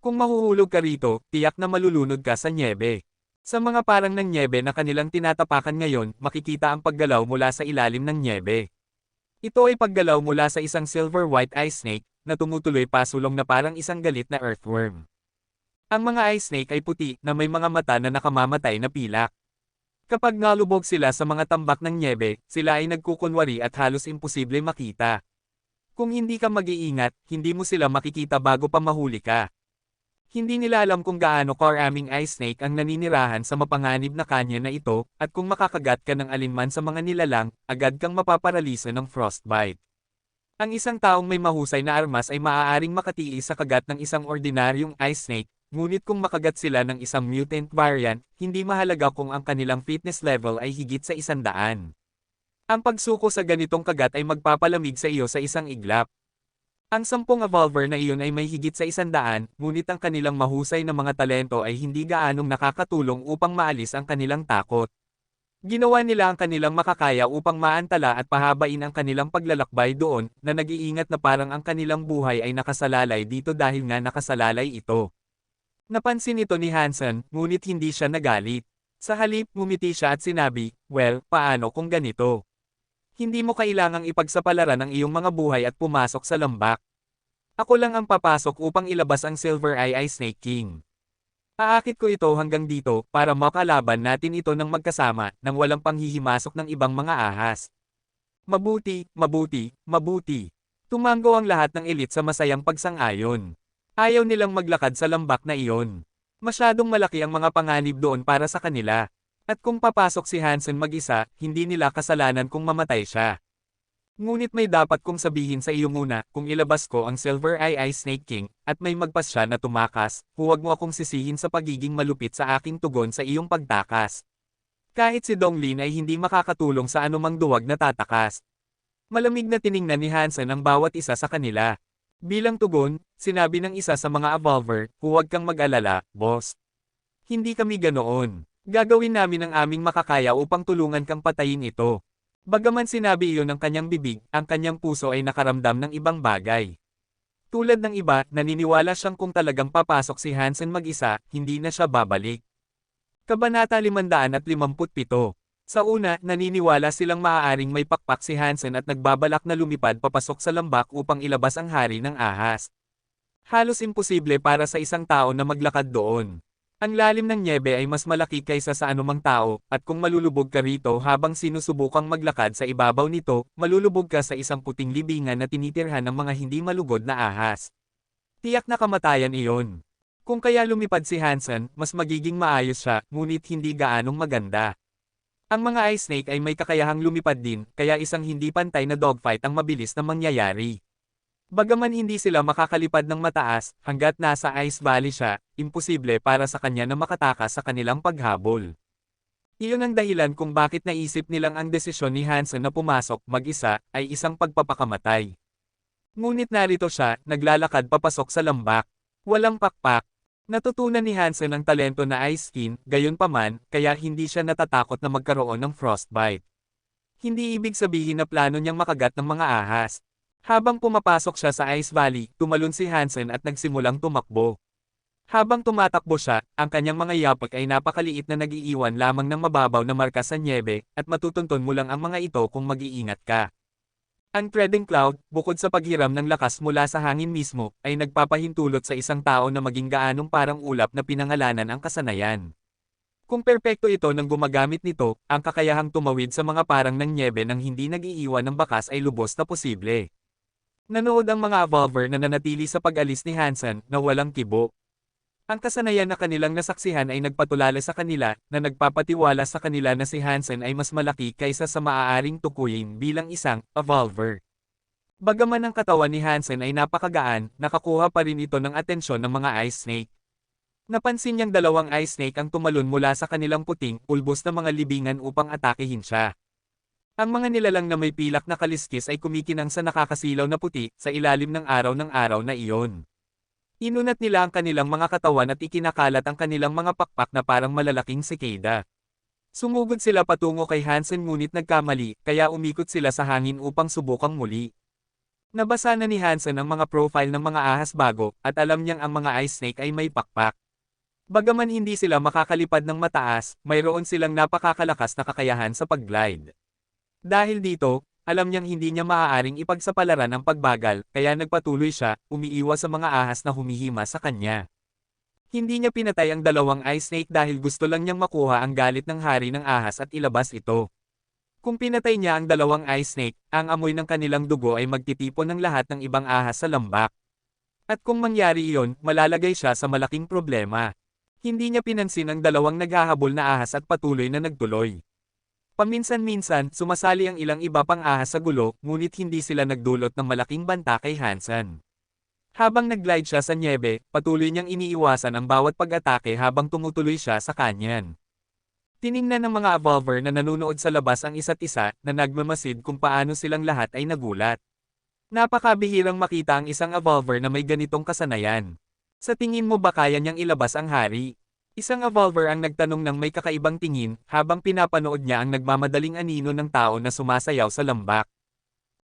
Kung mahuhulog ka rito, tiyak na malulunod ka sa nyebe. Sa mga parang ng nyebe na kanilang tinatapakan ngayon, makikita ang paggalaw mula sa ilalim ng nyebe. Ito ay paggalaw mula sa isang silver white ice snake, na tumutuloy pasulong na parang isang galit na earthworm. Ang mga ice snake ay puti na may mga mata na nakamamatay na pilak. Kapag nalubog sila sa mga tambak ng nyebe, sila ay nagkukunwari at halos imposible makita. Kung hindi ka mag-iingat, hindi mo sila makikita bago pa mahuli ka. Hindi nila alam kung gaano karaming ice snake ang naninirahan sa mapanganib na kanya na ito, at kung makakagat ka ng alinman sa mga nilalang, agad kang mapaparalisa ng frostbite. Ang isang taong may mahusay na armas ay maaaring makatiis sa kagat ng isang ordinaryong ice snake, ngunit kung makagat sila ng isang mutant variant, hindi mahalaga kung ang kanilang fitness level ay higit sa 100. Ang pagsuko sa ganitong kagat ay magpapalamig sa iyo sa isang iglap. Ang 10 evolver na iyon ay may higit sa 100, ngunit ang kanilang mahusay na mga talento ay hindi gaanong nakakatulong upang maalis ang kanilang takot. Ginawa nila ang kanilang makakaya upang maantala at pahabain ang kanilang paglalakbay doon, na nag-iingat na parang ang kanilang buhay ay nakasalalay dito dahil nga nakasalalay ito. Napansin ito ni Hansen, ngunit hindi siya nagalit. Sa halip, ngumiti siya at sinabi, "Well, paano kung ganito? Hindi mo kailangang ipagsapalaran ang iyong mga buhay at pumasok sa lambak. Ako lang ang papasok upang ilabas ang Silver Eye Snake King. Aakit ko ito hanggang dito para makalaban natin ito ng magkasama nang walang panghihimasok ng ibang mga ahas." Mabuti, mabuti, mabuti. Tumango ang lahat ng elite sa masayang pagsang-ayon. Ayaw nilang maglakad sa lambak na iyon. Masyadong malaki ang mga panganib doon para sa kanila. At kung papasok si Hansen mag-isa, hindi nila kasalanan kung mamatay siya. Ngunit may dapat kong sabihin sa iyo muna, kung ilabas ko ang Silver Eye Ice Snake King, at may magpas siya na tumakas, huwag mo akong sisihin sa pagiging malupit sa aking tugon sa iyong pagtakas. Kahit si Donglin ay hindi makakatulong sa anumang duwag na tatakas. Malamig na tiningnan ni Hansen ang bawat isa sa kanila. Bilang tugon, sinabi ng isa sa mga Evolver, huwag kang mag-alala, boss. Hindi kami ganoon. Gagawin namin ang aming makakaya upang tulungan kang patayin ito. Bagaman sinabi iyon ng kanyang bibig, ang kanyang puso ay nakaramdam ng ibang bagay. Tulad ng iba, naniniwala siyang kung talagang papasok si Hansen mag-isa, hindi na siya babalik. Kabanata 557. Sa una, naniniwala silang maaaring may pakpak si Hansen at nagbabalak na lumipad papasok sa lambak upang ilabas ang hari ng ahas. Halos imposible para sa isang tao na maglakad doon. Ang lalim ng nyebe ay mas malaki kaysa sa anumang tao, at kung malulubog ka rito habang sinusubukang maglakad sa ibabaw nito, malulubog ka sa isang puting libingan na tinitirhan ng mga hindi malugod na ahas. Tiyak na kamatayan iyon. Kung kaya lumipad si Hansen, mas magiging maayos siya, ngunit hindi gaanong maganda. Ang mga ice snake ay may kakayahang lumipad din, kaya isang hindi pantay na dogfight ang mabilis na mangyayari. Bagaman hindi sila makakalipad ng mataas, hanggat nasa Ice Valley siya, imposible para sa kanya na makatakas sa kanilang paghabol. Iyon ang dahilan kung bakit naisip nilang ang desisyon ni Hansen na pumasok mag-isa ay isang pagpapakamatay. Ngunit narito siya, naglalakad papasok sa lambak. Walang pakpak. Natutunan ni Hansen ang talento na ice skin, gayunpaman, kaya hindi siya natatakot na magkaroon ng frostbite. Hindi ibig sabihin na plano niyang makagat ng mga ahas. Habang pumapasok siya sa Ice Valley, tumalon si Hansen at nagsimulang tumakbo. Habang tumatakbo siya, ang kanyang mga yapak ay napakaliit na nag-iiwan lamang ng mababaw na marka sa nyebe, at matutuntun mo lang ang mga ito kung mag-iingat ka. Ang treading cloud, bukod sa paghiram ng lakas mula sa hangin mismo, ay nagpapahintulot sa isang tao na maging gaanong parang ulap na pinangalanan ang kasanayan. Kung perpekto ito nang gumagamit nito, ang kakayahang tumawid sa mga parang ng nyebe nang hindi nag-iiwan ng bakas ay lubos na posible. Nanood ang mga Evolver na nanatili sa pag-alis ni Hansen na walang kibo. Ang kasanayan na kanilang nasaksihan ay nagpatulala sa kanila na nagpapatiwala sa kanila na si Hansen ay mas malaki kaysa sa maaaring tukuyin bilang isang Evolver. Bagaman ang katawan ni Hansen ay napakagaan, nakakuha pa rin ito ng atensyon ng mga ice snake. Napansin niyang dalawang ice snake ang tumalon mula sa kanilang puting, pulbos na mga libingan upang atakehin siya. Ang mga nilalang na may pilak na kaliskis ay kumikinang sa nakakasilaw na puti sa ilalim ng araw na iyon. Inunat nila ang kanilang mga katawan at ikinakalat ang kanilang mga pakpak na parang malalaking sikada. Sumugod sila patungo kay Hansen ngunit nagkamali, kaya umikot sila sa hangin upang subukang muli. Nabasa na ni Hansen ang mga profile ng mga ahas bago, at alam niyang ang mga ice snake ay may pakpak. Bagaman hindi sila makakalipad ng mataas, mayroon silang napakakalakas na kakayahan sa pag-glide. Dahil dito, alam niyang hindi niya maaaring ipagsapalaran ang pagbagal, kaya nagpatuloy siya, umiiwas sa mga ahas na humihima sa kanya. Hindi niya pinatay ang dalawang ice snake dahil gusto lang niyang makuha ang galit ng hari ng ahas at ilabas ito. Kung pinatay niya ang dalawang ice snake, ang amoy ng kanilang dugo ay magtitipon ng lahat ng ibang ahas sa lambak. At kung mangyari iyon, malalagay siya sa malaking problema. Hindi niya pinansin ang dalawang naghahabol na ahas at patuloy na nagtuloy. Paminsan-minsan, sumasali ang ilang iba pang ahas sa gulo, ngunit hindi sila nagdulot ng malaking banta kay Hansen. Habang nag-glide siya sa nyebe, patuloy niyang iniiwasan ang bawat pag-atake habang tumutuloy siya sa kanyan. Tiningnan ng mga Evolver na nanunood sa labas ang isa't isa, na nagmamasid kung paano silang lahat ay nagulat. Napakabihirang makita ang isang Evolver na may ganitong kasanayan. Sa tingin mo ba kaya niyang ilabas ang hari? Isang Evolver ang nagtanong ng may kakaibang tingin, habang pinapanood niya ang nagmamadaling anino ng tao na sumasayaw sa lambak.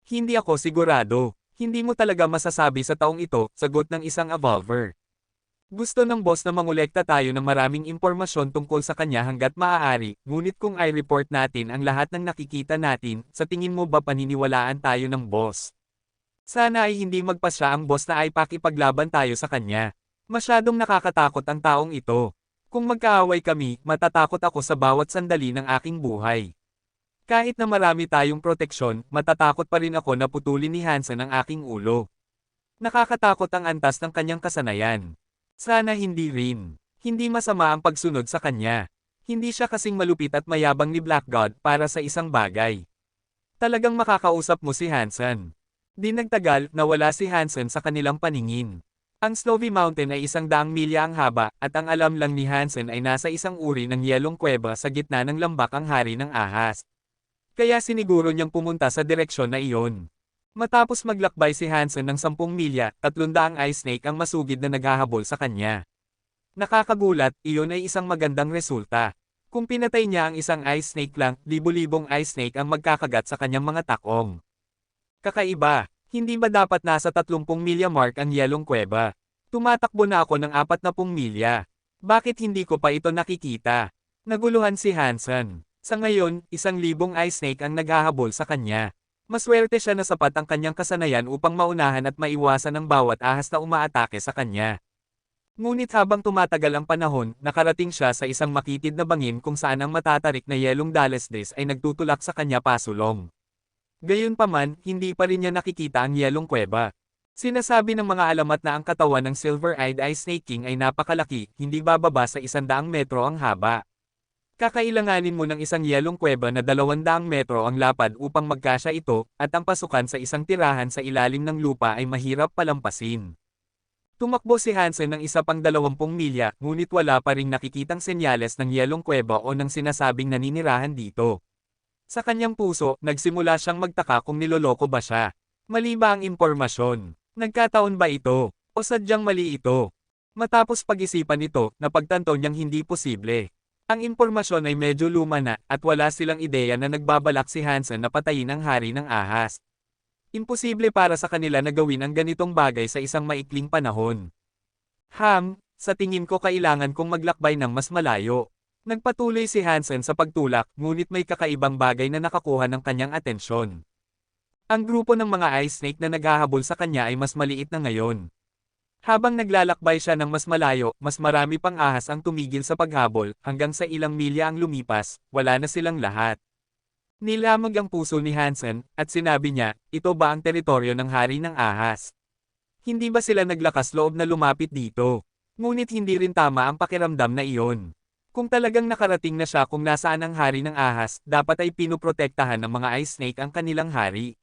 Hindi ako sigurado. Hindi mo talaga masasabi sa taong ito, sagot ng isang Evolver. Gusto ng boss na mangolekta tayo ng maraming impormasyon tungkol sa kanya hanggat maaari, ngunit kung i-report natin ang lahat ng nakikita natin, sa tingin mo ba paniniwalaan tayo ng boss? Sana ay hindi magpasya ang boss na ay pakipaglaban tayo sa kanya. Masyadong nakakatakot ang taong ito. Kung magkaaway kami, matatakot ako sa bawat sandali ng aking buhay. Kahit na marami tayong proteksyon, matatakot pa rin ako na putulin ni Hansen ang aking ulo. Nakakatakot ang antas ng kanyang kasanayan. Sana hindi rin. Hindi masama ang pagsunod sa kanya. Hindi siya kasing malupit at mayabang ni Black God para sa isang bagay. Talagang makakausap mo si Hansen. Di nagtagal, nawala si Hansen sa kanilang paningin. Ang Snowy Mountain ay 100 milya ang haba, at ang alam lang ni Hansen ay nasa isang uri ng yelong kuweba sa gitna ng lambak ang hari ng ahas. Kaya siniguro niyang pumunta sa direksyon na iyon. Matapos maglakbay si Hansen ng 10 milya, 300 ice snake ang masugid na naghahabol sa kanya. Nakakagulat, iyon ay isang magandang resulta. Kung pinatay niya ang isang ice snake lang, libo-libong ice snake ang magkakagat sa kanyang mga takong. Kakaiba, hindi ba dapat nasa 30 milya mark ang yelong kuweba? Tumatakbo na ako ng 40 milya. Bakit hindi ko pa ito nakikita? Naguluhan si Hansen. Sa ngayon, 1,000 ice snake ang naghahabol sa kanya. Maswerte siya na sapat ang kanyang kasanayan upang maunahan at maiwasan ang bawat ahas na umaatake sa kanya. Ngunit habang tumatagal ang panahon, nakarating siya sa isang makitid na bangin kung saan ang matatarik na yelong dalesdes ay nagtutulak sa kanya pasulong. Gayunpaman, hindi pa rin niya nakikita ang yelong kuweba. Sinasabi ng mga alamat na ang katawan ng Silver-Eyed Ice Snake King ay napakalaki, hindi bababa sa 100 metro ang haba. Kakailanganin mo ng isang yelong kuweba na 200 metro ang lapad upang magkasya ito, at ang pasukan sa isang tirahan sa ilalim ng lupa ay mahirap palampasin. Tumakbo si Hansen ng isa pang 20 milya, ngunit wala pa ring nakikitang senyales ng yelong kuweba o ng sinasabing naninirahan dito. Sa kanyang puso, nagsimula siyang magtaka kung niloloko ba siya. Mali ba ang impormasyon? Nagkataon ba ito? O sadyang mali ito? Matapos pag-isipan ito, napagtanto niyang hindi posible. Ang impormasyon ay medyo luma na, at wala silang ideya na nagbabalak si Hansen na patayin ang hari ng ahas. Imposible para sa kanila na gawin ang ganitong bagay sa isang maikling panahon. Sa tingin ko kailangan kong maglakbay ng mas malayo. Nagpatuloy si Hansen sa pagtulak, ngunit may kakaibang bagay na nakakuha ng kanyang atensyon. Ang grupo ng mga ice snake na naghahabol sa kanya ay mas maliit na ngayon. Habang naglalakbay siya ng mas malayo, mas marami pang ahas ang tumigil sa paghabol, hanggang sa ilang milya ang lumipas, wala na silang lahat. Nilamog ang puso ni Hansen, at sinabi niya, ito ba ang teritoryo ng hari ng ahas? Hindi ba sila naglakas loob na lumapit dito? Ngunit hindi rin tama ang pakiramdam na iyon. Kung talagang nakarating na siya kung nasaan ang hari ng ahas, dapat ay pinuprotektahan ng mga ice snake ang kanilang hari.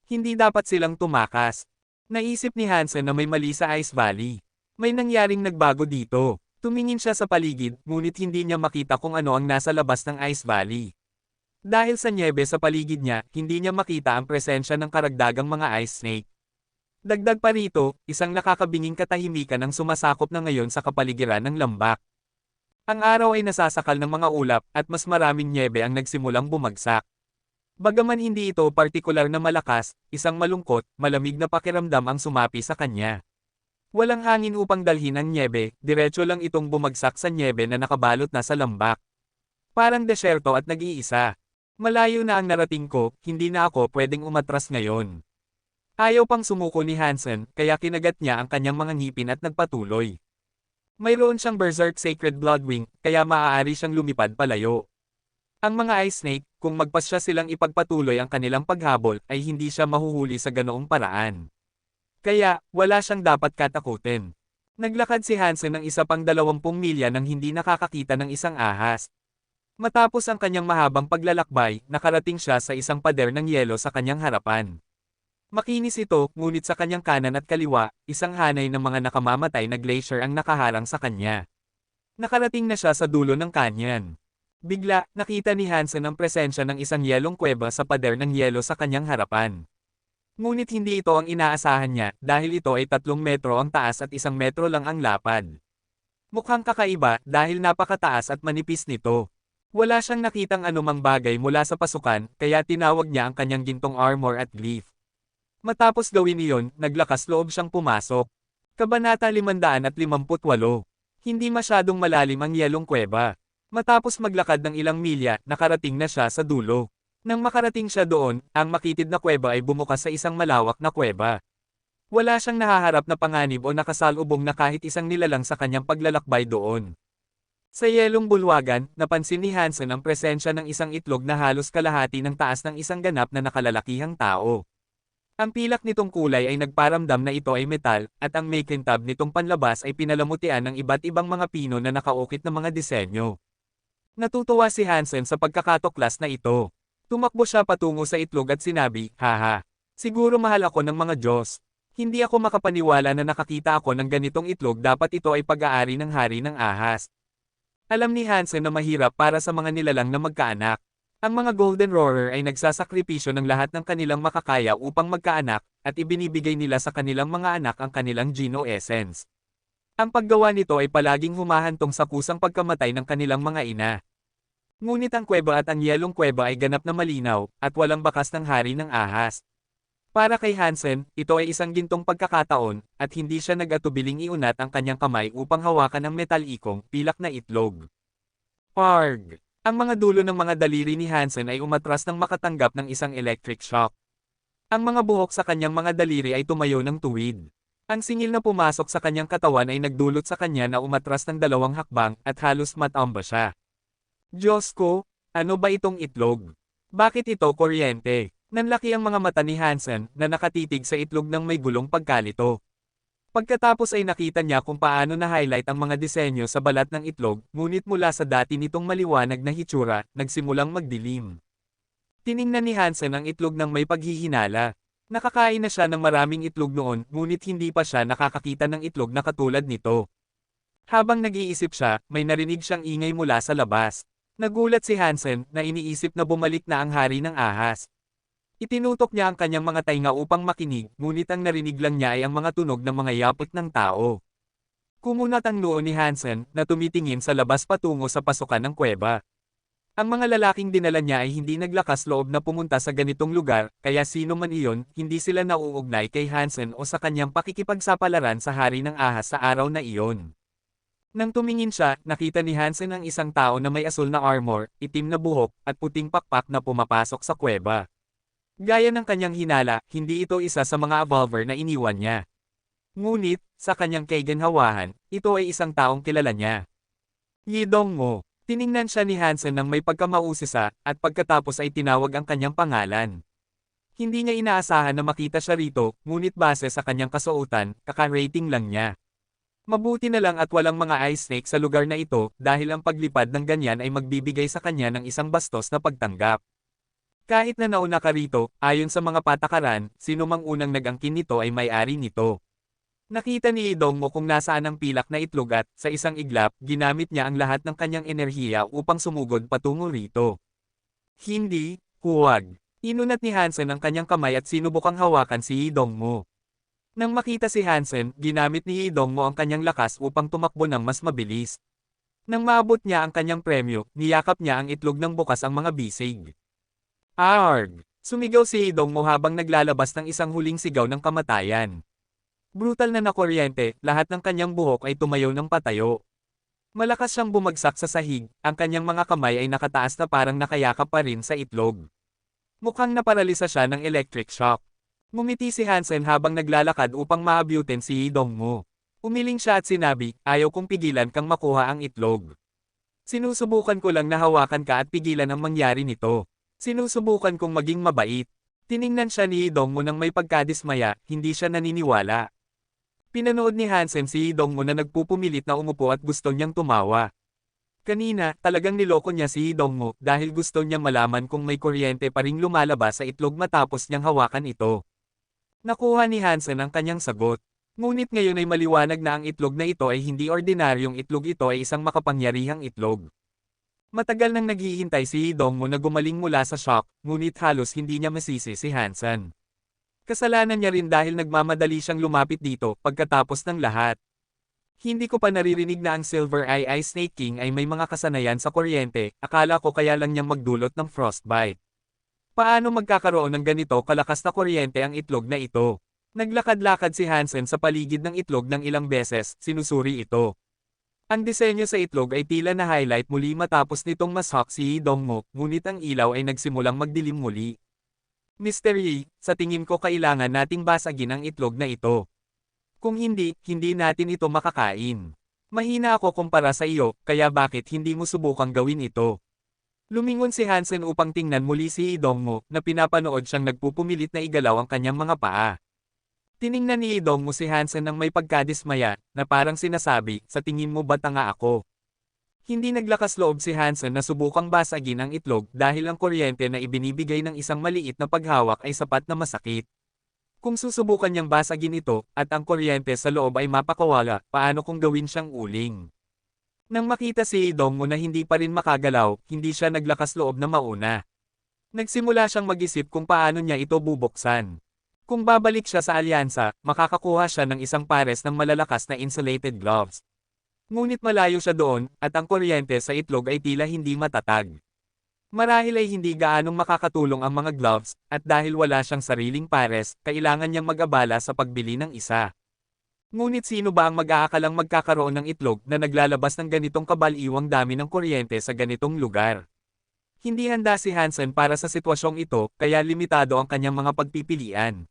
Hindi dapat silang tumakas. Naisip ni Hansen na may mali sa Ice Valley. May nangyaring nagbago dito. Tumingin siya sa paligid, ngunit hindi niya makita kung ano ang nasa labas ng Ice Valley. Dahil sa nyebe sa paligid niya, hindi niya makita ang presensya ng karagdagang mga ice snake. Dagdag pa rito, isang nakakabinging katahimikan ang sumasakop na ngayon sa kapaligiran ng lambak. Ang araw ay nasasakal ng mga ulap, at mas maraming nyebe ang nagsimulang bumagsak. Bagaman hindi ito partikular na malakas, isang malungkot, malamig na pakiramdam ang sumapi sa kanya. Walang hangin upang dalhin ang nyebe, diretso lang itong bumagsak sa nyebe na nakabalot na sa lambak. Parang desyerto at nag-iisa. Malayo na ang narating ko, hindi na ako pwedeng umatras ngayon. Ayaw pang sumuko ni Hansen, kaya kinagat niya ang kanyang mga ngipin at nagpatuloy. Mayroon siyang berserk sacred bloodwing, kaya maaari siyang lumipad palayo. Ang mga ice snake, kung magpasya silang ipagpatuloy ang kanilang paghabol, ay hindi siya mahuhuli sa ganoong paraan. Kaya, wala siyang dapat katakutin. Naglakad si Hansen ng isa pang 20 milya nang hindi nakakakita ng isang ahas. Matapos ang kanyang mahabang paglalakbay, nakarating siya sa isang pader ng yelo sa kanyang harapan. Makinis ito, ngunit sa kanyang kanan at kaliwa, isang hanay ng mga nakamamatay na glacier ang nakaharang sa kanya. Nakarating na siya sa dulo ng kanyan. Bigla, nakita ni Hansen ang presensya ng isang yelong kuweba sa pader ng yelo sa kanyang harapan. Ngunit hindi ito ang inaasahan niya, dahil ito ay 3 metro ang taas at 1 metro lang ang lapad. Mukhang kakaiba, dahil napakataas at manipis nito. Wala siyang nakitang anumang bagay mula sa pasukan, kaya tinawag niya ang kanyang gintong armor at glyph. Matapos gawin iyon, naglakas loob siyang pumasok. Kabanata 558. Hindi masyadong malalim ang yelong kuweba. Matapos maglakad ng ilang milya, nakarating na siya sa dulo. Nang makarating siya doon, ang makitid na kuweba ay bumukas sa isang malawak na kuweba. Wala siyang nahaharap na panganib o nakasalubong na kahit isang nilalang sa kanyang paglalakbay doon. Sa yelong bulwagan, napansin ni Hansen ang presensya ng isang itlog na halos kalahati ng taas ng isang ganap na nakalalakihang tao. Ang pilak nitong kulay ay nagparamdam na ito ay metal, at ang makintab nitong panlabas ay pinalamutian ng iba't ibang mga pino na nakaukit na mga disenyo. Natutuwa si Hansen sa pagkakatuklas na ito. Tumakbo siya patungo sa itlog at sinabi, "Haha. Siguro mahal ako ng mga Diyos. Hindi ako makapaniwala na nakakita ako ng ganitong itlog, dapat ito ay pag-aari ng hari ng ahas." Alam ni Hansen na mahirap para sa mga nilalang na magkaanak. Ang mga Golden Roarer ay nagsasakripisyo ng lahat ng kanilang makakaya upang magkaanak, at ibinibigay nila sa kanilang mga anak ang kanilang Geno Essence. Ang paggawa nito ay palaging humahantong sa kusang pagkamatay ng kanilang mga ina. Ngunit ang kuweba at ang yelong kuweba ay ganap na malinaw, at walang bakas ng hari ng ahas. Para kay Hansen, ito ay isang gintong pagkakataon, at hindi siya nag-atubiling iunat ang kanyang kamay upang hawakan ang metalikong, pilak na itlog. Parg! Ang mga dulo ng mga daliri ni Hansen ay umatras nang makatanggap ng isang electric shock. Ang mga buhok sa kanyang mga daliri ay tumayo ng tuwid. Ang singil na pumasok sa kanyang katawan ay nagdulot sa kanya na umatras ng 2 hakbang, at halos matamba siya. Diyos ko, ano ba itong itlog? Bakit ito kuryente? Nanlaki ang mga mata ni Hansen na nakatitig sa itlog ng may gulong pagkalito. Pagkatapos ay nakita niya kung paano na-highlight ang mga disenyo sa balat ng itlog, ngunit mula sa dati nitong maliwanag na hitsura, nagsimulang magdilim. Tiningnan ni Hansen ang itlog ng may paghihinala. Nakakain na siya ng maraming itlog noon, ngunit hindi pa siya nakakakita ng itlog na katulad nito. Habang nag-iisip siya, may narinig siyang ingay mula sa labas. Nagulat si Hansen na iniisip na bumalik na ang hari ng ahas. Itinutok niya ang kanyang mga tainga upang makinig, ngunit ang narinig lang niya ay ang mga tunog ng mga yapot ng tao. Kumunat ang noo ni Hansen na tumitingin sa labas patungo sa pasukan ng kuweba. Ang mga lalaking dinala niya ay hindi naglakas loob na pumunta sa ganitong lugar, kaya sino man iyon, hindi sila nauugnay kay Hansen o sa kanyang pakikipagsapalaran sa hari ng ahas sa araw na iyon. Nang tumingin siya, nakita ni Hansen ang isang tao na may asul na armor, itim na buhok, at puting pakpak na pumapasok sa kuweba. Gaya ng kanyang hinala, hindi ito isa sa mga evolver na iniwan niya. Ngunit, sa kanyang kaiganhawahan, ito ay isang taong kilala niya. Yi Dongmo. Tiningnan siya ni Hansen ng may pagkamausisa, at pagkatapos ay tinawag ang kanyang pangalan. Hindi niya inaasahan na makita siya rito, ngunit base sa kanyang kasuotan, kaka-rating lang niya. Mabuti na lang at walang mga ice snake sa lugar na ito, dahil ang paglipad ng ganyan ay magbibigay sa kanya ng isang bastos na pagtanggap. Kahit na nauna ka rito, ayon sa mga patakaran, sino mang unang nag-angkin nito ay may-ari nito. Nakita ni Dongmo kung nasaan ang pilak na itlog at, sa isang iglap, ginamit niya ang lahat ng kanyang enerhiya upang sumugod patungo rito. Hindi, huwag. Inunat ni Hansen ang kanyang kamay at sinubukang hawakan si Dongmo. Nang makita si Hansen, ginamit ni Dongmo ang kanyang lakas upang tumakbo ng mas mabilis. Nang maabot niya ang kanyang premyo, niyakap niya ang itlog ng bukas ang mga bisig. Arg! Sumigaw si Dongmo habang naglalabas ng isang huling sigaw ng kamatayan. Brutal na nakuryente, lahat ng kanyang buhok ay tumayo ng patayo. Malakas siyang bumagsak sa sahig, ang kanyang mga kamay ay nakataas na parang nakayakap pa rin sa itlog. Mukhang naparalisa siya ng electric shock. Ngumiti si Hansen habang naglalakad upang maabutin si Dongmo. Umiling siya at sinabi, "Ayaw kong pigilan kang makuha ang itlog. Sinusubukan ko lang na hawakan ka at pigilan ang mangyari nito. Sinusubukan kong maging mabait." Tiningnan siya ni Dongmo nang may pagkadismaya, hindi siya naniniwala. Pinanood ni Hansen si Dongmo na nagpupumilit na umupo at gusto niyang tumawa. Kanina, talagang niloko niya si Dongmo dahil gusto niyang malaman kung may kuryente pa ring lumalabas sa itlog matapos niyang hawakan ito. Nakuha ni Hansen ang kanyang sagot. Ngunit ngayon ay maliwanag na ang itlog na ito ay hindi ordinaryong itlog, ito ay isang makapangyarihang itlog. Matagal nang naghihintay si Dongmo na gumaling mula sa shock, ngunit halos hindi niya masisi si Hansen. Kasalanan niya rin dahil nagmamadali siyang lumapit dito pagkatapos ng lahat. Hindi ko pa naririnig na ang Silver Eye Ice Snake King ay may mga kasanayan sa kuryente, akala ko kaya lang niyang magdulot ng frostbite. Paano magkakaroon ng ganito kalakas na kuryente ang itlog na ito? Naglakad-lakad si Hansen sa paligid ng itlog ng ilang beses, sinusuri ito. Ang disenyo sa itlog ay tila na highlight muli matapos nitong mashak si Dongmo, ngunit ang ilaw ay nagsimulang magdilim muli. Mr. Yi, sa tingin ko kailangan nating basagin ang itlog na ito. Kung hindi, hindi natin ito makakain. Mahina ako kumpara sa iyo, kaya bakit hindi mo subukang gawin ito? Lumingon si Hansen upang tingnan muli si Idongmo na pinapanood siyang nagpupumilit na igalaw ang kanyang mga paa. Tiningnan ni Idongmo si Hansen ng may pagkadismaya na parang sinasabi, sa tingin mo ba tanga ako? Hindi naglakas loob si Hansen na subukang basagin ang itlog dahil ang kuryente na ibinibigay ng isang maliit na paghawak ay sapat na masakit. Kung susubukan niyang basagin ito at ang kuryente sa loob ay mapakawala, paano kung gawin siyang uling? Nang makita si Idongmo na hindi pa rin makagalaw, hindi siya naglakas loob na mauna. Nagsimula siyang mag-isip kung paano niya ito bubuksan. Kung babalik siya sa alyansa, makakakuha siya ng isang pares ng malalakas na insulated gloves. Ngunit malayo siya doon, at ang kuryente sa itlog ay tila hindi matatag. Marahil ay hindi gaanong makakatulong ang mga gloves, at dahil wala siyang sariling pares, kailangan niyang mag-abala sa pagbili ng isa. Ngunit sino ba ang mag-aakalang magkakaroon ng itlog na naglalabas ng ganitong kabaliwang dami ng kuryente sa ganitong lugar? Hindi handa si Hansen para sa sitwasyong ito, kaya limitado ang kanyang mga pagpipilian.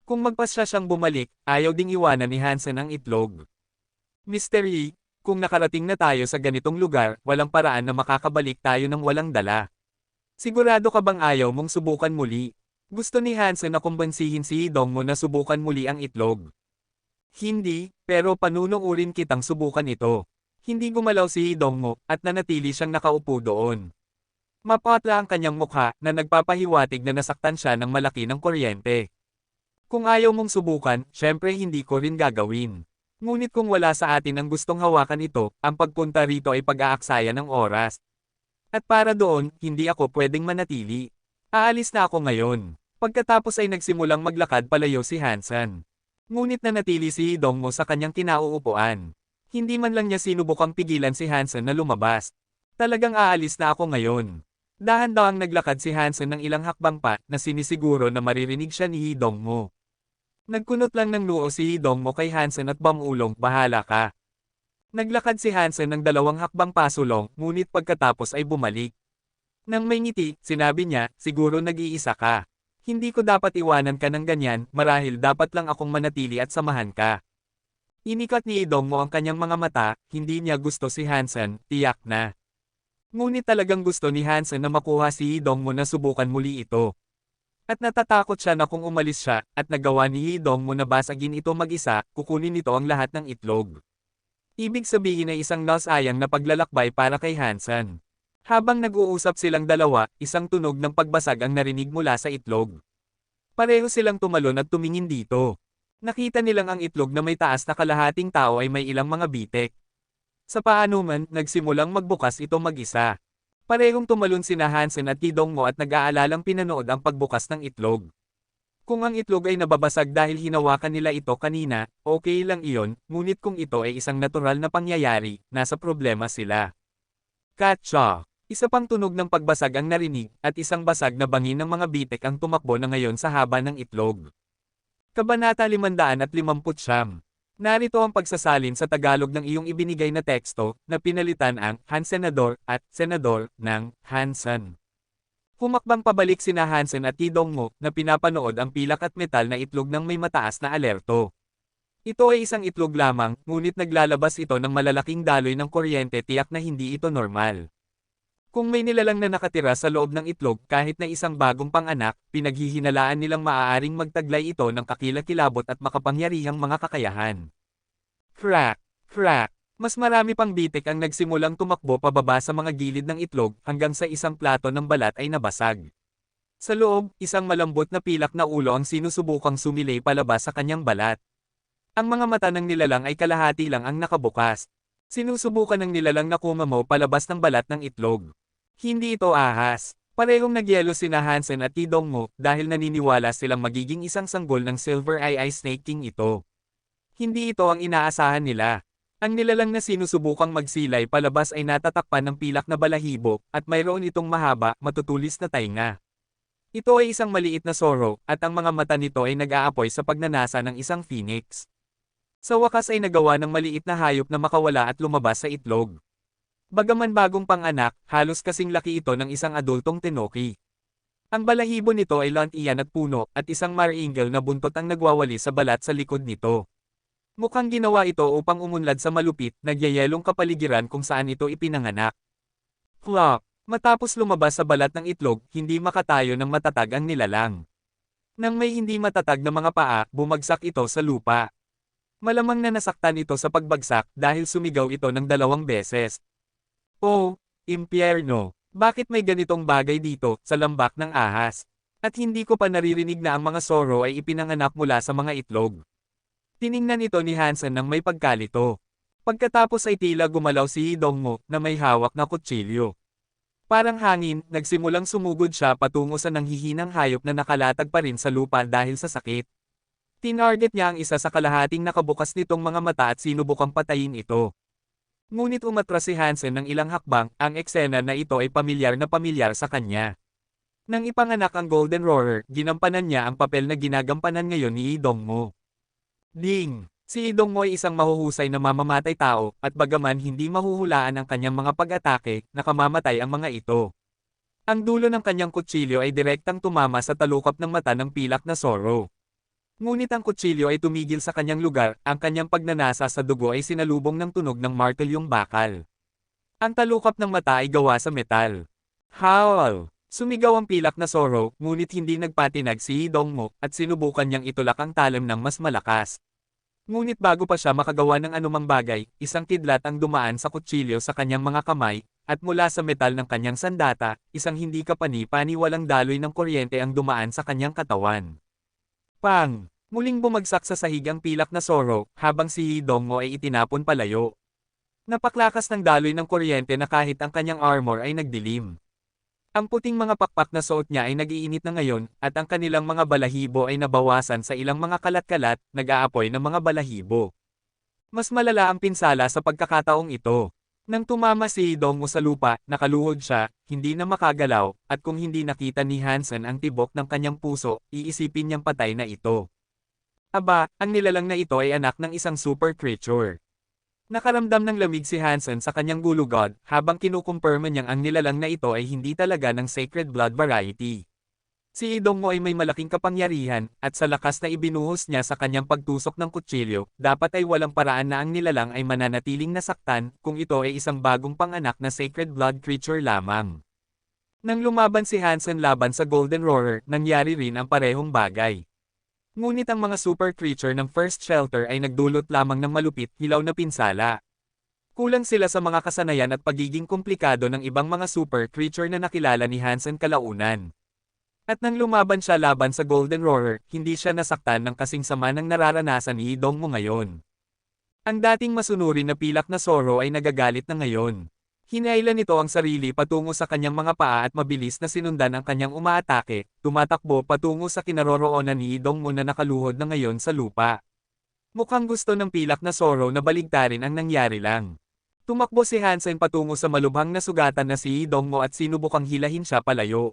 Kung magpasya siyang bumalik, ayaw ding iwanan ni Hansen ang itlog. Mr. Yi, kung nakarating na tayo sa ganitong lugar, walang paraan na makakabalik tayo ng walang dala. Sigurado ka bang ayaw mong subukan muli? Gusto ni Hansen na kumbansihin si Idongmo na subukan muli ang itlog. Hindi, pero panunuurin kitang subukan ito. Hindi gumalaw si Idongmo, at nanatili siyang nakaupo doon. Mapatla ang kanyang mukha na nagpapahiwatig na nasaktan siya ng malaki ng kuryente. Kung ayaw mong subukan, syempre hindi ko rin gagawin. Ngunit kung wala sa atin ang gustong hawakan ito, ang pagpunta rito ay pag-aaksaya ng oras. At para doon, hindi ako pwedeng manatili. Aalis na ako ngayon. Pagkatapos ay nagsimulang maglakad palayo si Hansen. Ngunit nanatili si Idongmo sa kanyang kinauupuan. Hindi man lang niya sinubukang pigilan si Hansen na lumabas. Talagang aalis na ako ngayon. Dahan-dahang naglakad si Hansen ng ilang hakbang pa na sinisiguro na maririnig siya ni Idongmo. Nagkunot lang ng noo si Idongmo kay Hansen at bamulong, bahala ka. Naglakad si Hansen ng 2 hakbang pasulong, ngunit pagkatapos ay bumalik. Nang may ngiti, sinabi niya, siguro nag-iisa ka. Hindi ko dapat iwanan ka ng ganyan, marahil dapat lang akong manatili at samahan ka. Inikat ni Idongmo ang kanyang mga mata, hindi niya gusto si Hansen, tiyak na. Ngunit talagang gusto ni Hansen na makuha si Idongmo na subukan muli ito. At natatakot siya na kung umalis siya, at nagawa ni Idongmo na basagin ito mag-isa, kukunin nito ang lahat ng itlog. Ibig sabihin ay isang nasayang na paglalakbay para kay Hansen. Habang nag-uusap silang dalawa, isang tunog ng pagbasag ang narinig mula sa itlog. Pareho silang tumalon at tumingin dito. Nakita nilang ang itlog na may taas na kalahating tao ay may ilang mga bitek. Sa paano man, nagsimulang magbukas ito mag-isa. Parehong tumalon sina Hansen at Idongmo at nag-aalalang pinanood ang pagbukas ng itlog. Kung ang itlog ay nababasag dahil hinawakan nila ito kanina, okay lang iyon, ngunit kung ito ay isang natural na pangyayari, nasa problema sila. Katsa! Isa pang tunog ng pagbasag ang narinig, at isang basag na bangin ng mga bitek ang tumakbo na ngayon sa haba ng itlog. Kabanata 559. Narito ang pagsasalin sa Tagalog ng iyong ibinigay na teksto, na pinalitan ang Hansenador at Senador ng Hansen. Humakbang pabalik sina Hansen at Idongmo na pinapanood ang pilak at metal na itlog ng may mataas na alerto. Ito ay isang itlog lamang, ngunit naglalabas ito ng malalaking daloy ng kuryente, tiyak na hindi ito normal. Kung may nilalang na nakatira sa loob ng itlog kahit na isang bagong panganak, pinaghihinalaan nilang maaaring magtaglay ito ng kakilakilabot at makapangyarihang mga kakayahan. Crack! Crack! Mas marami pang bitek ang nagsimulang tumakbo pababa sa mga gilid ng itlog hanggang sa isang plato ng balat ay nabasag. Sa loob, isang malambot na pilak na ulo ang sinusubukang sumilay palabas sa kanyang balat. Ang mga mata ng nilalang ay kalahati lang ang nakabukas. Sinusubukan ng nilalang na kumamaw palabas ng balat ng itlog. Hindi ito ahas. Parehong nagyelo sina Hansen at Idongmo dahil naniniwala silang magiging isang sanggol ng Silver Eye Snake King ito. Hindi ito ang inaasahan nila. Ang nilalang na sinusubukang magsilay palabas ay natatakpan ng pilak na balahibo, at mayroon itong mahaba, matutulis na tainga. Ito ay isang maliit na soro, at ang mga mata nito ay nag-aapoy sa pagnanasa ng isang phoenix. Sa wakas ay nagawa ng maliit na hayop na makawala at lumabas sa itlog. Bagaman bagong panganak, halos kasing laki ito ng isang adultong tenoki. Ang balahibo nito ay lantian at puno, at isang maringal na buntot ang nagwawali sa balat sa likod nito. Mukhang ginawa ito upang umunlad sa malupit, nagyayelong kapaligiran kung saan ito ipinanganak. Plop! Matapos lumabas sa balat ng itlog, hindi makatayo ng matatag ang nilalang. Nang may hindi matatag na mga paa, bumagsak ito sa lupa. Malamang na nasaktan ito sa pagbagsak dahil sumigaw ito ng 2 beses. Oh, impyerno! Bakit may ganitong bagay dito, sa lambak ng ahas? At hindi ko pa naririnig na ang mga Zoro ay ipinanganak mula sa mga itlog. Tiningnan ito ni Hansen ng may pagkalito. Pagkatapos ay tila gumalaw si Hidongmo na may hawak na kutsilyo. Parang hangin, nagsimulang sumugod siya patungo sa nanghihinang hayop na nakalatag pa rin sa lupa dahil sa sakit. Tinarget niya ang isa sa kalahating nakabukas nitong mga mata at sinubukang patayin ito. Ngunit umatras si Hansen ng ilang hakbang, ang eksena na ito ay pamilyar na pamilyar sa kanya. Nang ipanganak ang Golden Roarer, ginampanan niya ang papel na ginagampanan ngayon ni Hidongmo. Ding! Si Hidongmo ay isang mahuhusay na mamamatay tao, at bagaman hindi mahuhulaan ang kanyang mga pag-atake, nakamamatay ang mga ito. Ang dulo ng kanyang kutsilyo ay direktang tumama sa talukap ng mata ng pilak na Zoro. Ngunit ang kutsilyo ay tumigil sa kanyang lugar, ang kanyang pagnanasa sa dugo ay sinalubong ng tunog ng martelyong bakal. Ang talukap ng mata ay gawa sa metal. Howl! Sumigaw ang pilak na Zoro, ngunit hindi nagpatinag si Hidongmo, at sinubukan niyang itulak ang talim ng mas malakas. Ngunit bago pa siya makagawa ng anumang bagay, isang kidlat ang dumaan sa kutsilyo sa kanyang mga kamay, at mula sa metal ng kanyang sandata, isang hindi kapani-paniwalang daloy ng kuryente ang dumaan sa kanyang katawan. Pang! Muling bumagsak sa sahig ang pilak na Zoro, habang si Hidongmo ay itinapon palayo. Napaklakas ng daloy ng kuryente na kahit ang kanyang armor ay nagdilim. Ang puting mga pakpak na suot niya ay nag-iinit na ngayon, at ang kanilang mga balahibo ay nabawasan sa ilang mga kalat-kalat, nag-aapoy ng mga balahibo. Mas malala ang pinsala sa pagkakataong ito. Nang tumama si Hidongmo sa lupa, nakaluhod siya, hindi na makagalaw, at kung hindi nakita ni Hansen ang tibok ng kanyang puso, iisipin niyang patay na ito. Aba, ang nilalang na ito ay anak ng isang super creature. Nakaramdam ng lamig si Hansen sa kanyang gulugod, habang kinukumpirma niyang ang nilalang na ito ay hindi talaga ng sacred blood variety. Si Hidongmo ay may malaking kapangyarihan, at sa lakas na ibinuhos niya sa kanyang pagtusok ng kutsilyo, dapat ay walang paraan na ang nilalang ay mananatiling nasaktan, kung ito ay isang bagong panganak na sacred blood creature lamang. Nang lumaban si Hansen laban sa Golden Roarer, nangyari rin ang parehong bagay. Ngunit ang mga super creature ng First Shelter ay nagdulot lamang ng malupit, hilaw na pinsala. Kulang sila sa mga kasanayan at pagiging komplikado ng ibang mga super creature na nakilala ni Hansen kalaunan. At nang lumaban siya laban sa Golden Roarer, hindi siya nasaktan ng kasing sama ng nararanasan ni Hidongmo ngayon. Ang dating masunurin na pilak na Zoro ay nagagalit na ngayon. Hinailan nito ang sarili patungo sa kanyang mga paa at mabilis na sinundan ang kanyang umaatake, tumatakbo patungo sa kinaroroonan ni Hidongmo na nakaluhod na ngayon sa lupa. Mukhang gusto ng pilak na Zoro na baligtarin ang nangyari lang. Tumakbo si Hansen patungo sa malubhang na sugatan na si Hidongmo at sinubukang hilahin siya palayo.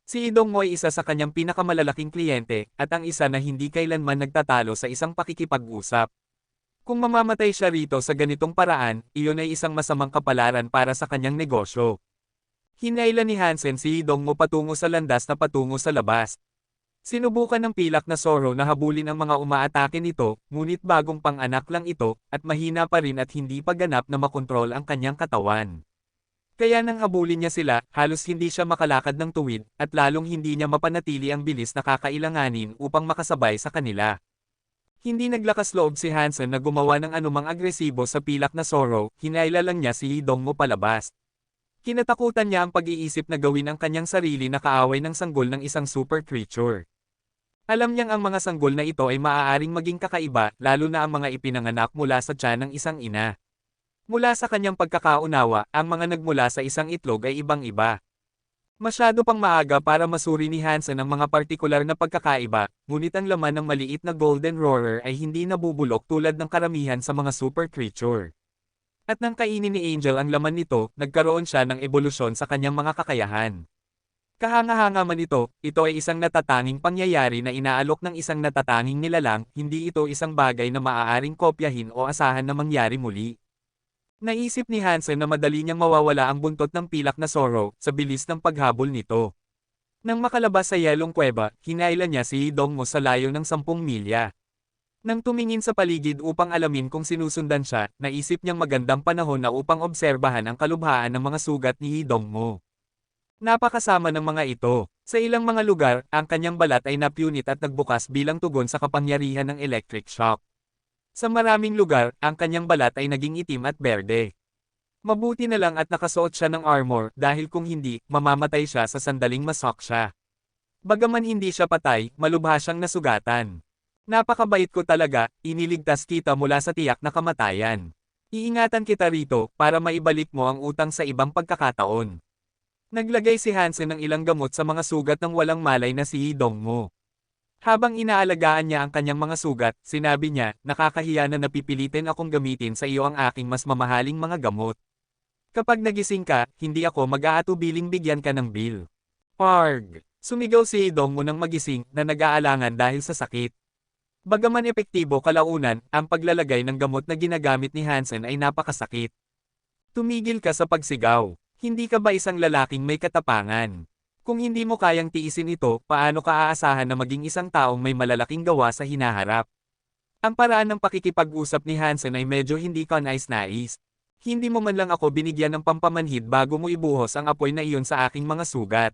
Si Hidongmo ay isa sa kanyang pinakamalalaking kliyente, at ang isa na hindi kailanman nagtatalo sa isang pakikipag-usap. Kung mamamatay siya rito sa ganitong paraan, iyon ay isang masamang kapalaran para sa kanyang negosyo. Hinailan ni Hansen si Hidongmo patungo sa landas na patungo sa labas. Sinubukan ng pilak na Zoro na habulin ang mga umaatake nito, ngunit bagong pang-anak lang ito, at mahina pa rin at hindi pa ganap na makontrol ang kanyang katawan. Kaya nang habulin niya sila, halos hindi siya makalakad ng tuwid, at lalong hindi niya mapanatili ang bilis na kakailanganin upang makasabay sa kanila. Hindi naglakas loob si Hansen na gumawa ng anumang agresibo sa pilak na Zoro, hinaila lang niya si Hidongmo palabas. Kinatakutan niya ang pag-iisip na gawin ang kanyang sarili na kaaway ng sanggol ng isang super creature. Alam niyang ang mga sanggol na ito ay maaaring maging kakaiba, lalo na ang mga ipinanganak mula sa tiyan ng isang ina. Mula sa kanyang pagkakaunawa, ang mga nagmula sa isang itlog ay ibang-iba. Masyado pang maaga para masuri ni Hansen ang mga partikular na pagkakaiba, ngunit ang laman ng maliit na Golden Roarer ay hindi nabubulok tulad ng karamihan sa mga super creature. At nang kainin ni Angel ang laman nito, nagkaroon siya ng ebolusyon sa kanyang mga kakayahan. Kahanga-hanga man ito ay isang natatanging pangyayari na inaalok ng isang natatanging nilalang, hindi ito isang bagay na maaaring kopyahin o asahan na mangyari muli. Naisip ni Hansen na madali niyang mawawala ang buntot ng pilak na Zoro, sa bilis ng paghabol nito. Nang makalabas sa yelong kuweba, hinailan niya si Hidongmo sa layo ng 10 milya. Nang tumingin sa paligid upang alamin kung sinusundan siya, naisip niyang magandang panahon na upang obserbahan ang kalubhaan ng mga sugat ni Hidongmo. Napakasama ng mga ito. Sa ilang mga lugar, ang kanyang balat ay napunit at nagbukas bilang tugon sa kapangyarihan ng electric shock. Sa maraming lugar, ang kanyang balat ay naging itim at berde. Mabuti na lang at nakasuot siya ng armor dahil kung hindi, mamamatay siya sa sandaling masok siya. Bagaman hindi siya patay, malubha siyang nasugatan. Napakabait ko talaga, iniligtas kita mula sa tiyak na kamatayan. Iingatan kita rito para maibalik mo ang utang sa ibang pagkakataon. Naglagay si Hansen ng ilang gamot sa mga sugat ng walang malay na si Dongmo. Habang inaalagaan niya ang kanyang mga sugat, sinabi niya, nakakahiya na napipilitin akong gamitin sa iyo ang aking mas mamahaling mga gamot. Kapag nagising ka, hindi ako mag-aatubiling bigyan ka ng bill. Arg! Sumigaw si Dongmo nang magising na nag-aalangan dahil sa sakit. Bagaman epektibo kalaunan, ang paglalagay ng gamot na ginagamit ni Hansen ay napakasakit. Tumigil ka sa pagsigaw. Hindi ka ba isang lalaking may katapangan? Kung hindi mo kayang tiisin ito, paano ka aasahan na maging isang taong may malalaking gawa sa hinaharap? Ang paraan ng pakikipag-usap ni Hansen ay medyo hindi kanais-nais. Hindi mo man lang ako binigyan ng pampamanhid bago mo ibuhos ang apoy na iyon sa aking mga sugat.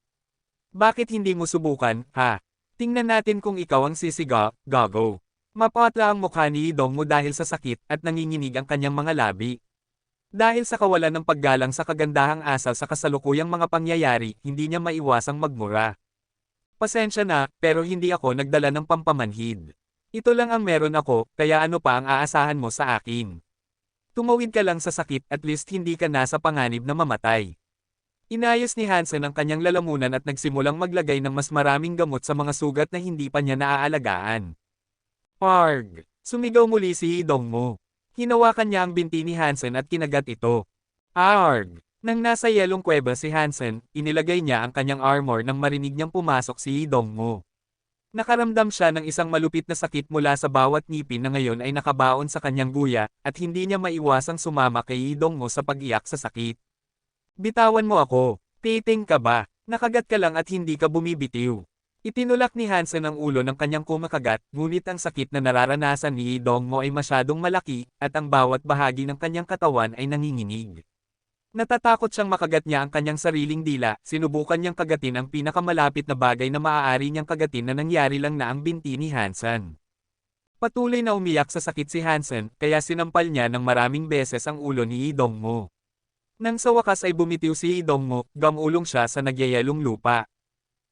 Bakit hindi mo subukan, ha? Tingnan natin kung ikaw ang sisiga, gago. Mapatla ang mukha ni Dongmo dahil sa sakit at nanginginig ang kanyang mga labi. Dahil sa kawalan ng paggalang sa kagandahang asal sa kasalukuyang mga pangyayari, hindi niya maiwasang magmura. Pasensya na, pero hindi ako nagdala ng pampamanhid. Ito lang ang meron ako, kaya ano pa ang aasahan mo sa akin? Tumawid ka lang sa sakit at least hindi ka nasa panganib na mamatay. Inayos ni Hansen ang kanyang lalamunan at nagsimulang maglagay ng mas maraming gamot sa mga sugat na hindi pa niya naaalagaan. Arg! Sumigaw muli si Dongmo. Hinawakan niya ang binti ni Hansen at kinagat ito. Arg! Nang nasa yelong kuweba si Hansen, inilagay niya ang kanyang armor nang marinig niyang pumasok si Dongmo. Nakaramdam siya ng isang malupit na sakit mula sa bawat ngipin na ngayon ay nakabaon sa kanyang guya, at hindi niya maiwasang sumama kay Dongmo sa pag-iyak sa sakit. Bitawan mo ako. Titing ka ba? Nakagat ka lang at hindi ka bumibitiw. Itinulak ni Hansen ang ulo ng kanyang kumakagat, ngunit ang sakit na nararanasan ni Dongmo ay masyadong malaki, at ang bawat bahagi ng kanyang katawan ay nanginginig. Natatakot siyang makagat niya ang kanyang sariling dila, sinubukan niyang kagatin ang pinakamalapit na bagay na maaari niyang kagatin na nangyari lang na ang binti ni Hansen. Patuloy na umiyak sa sakit si Hansen, kaya sinampal niya ng maraming beses ang ulo ni Dongmo. Nang sa wakas ay bumitiw si Dongmo, gamulong siya sa nagyayelong lupa.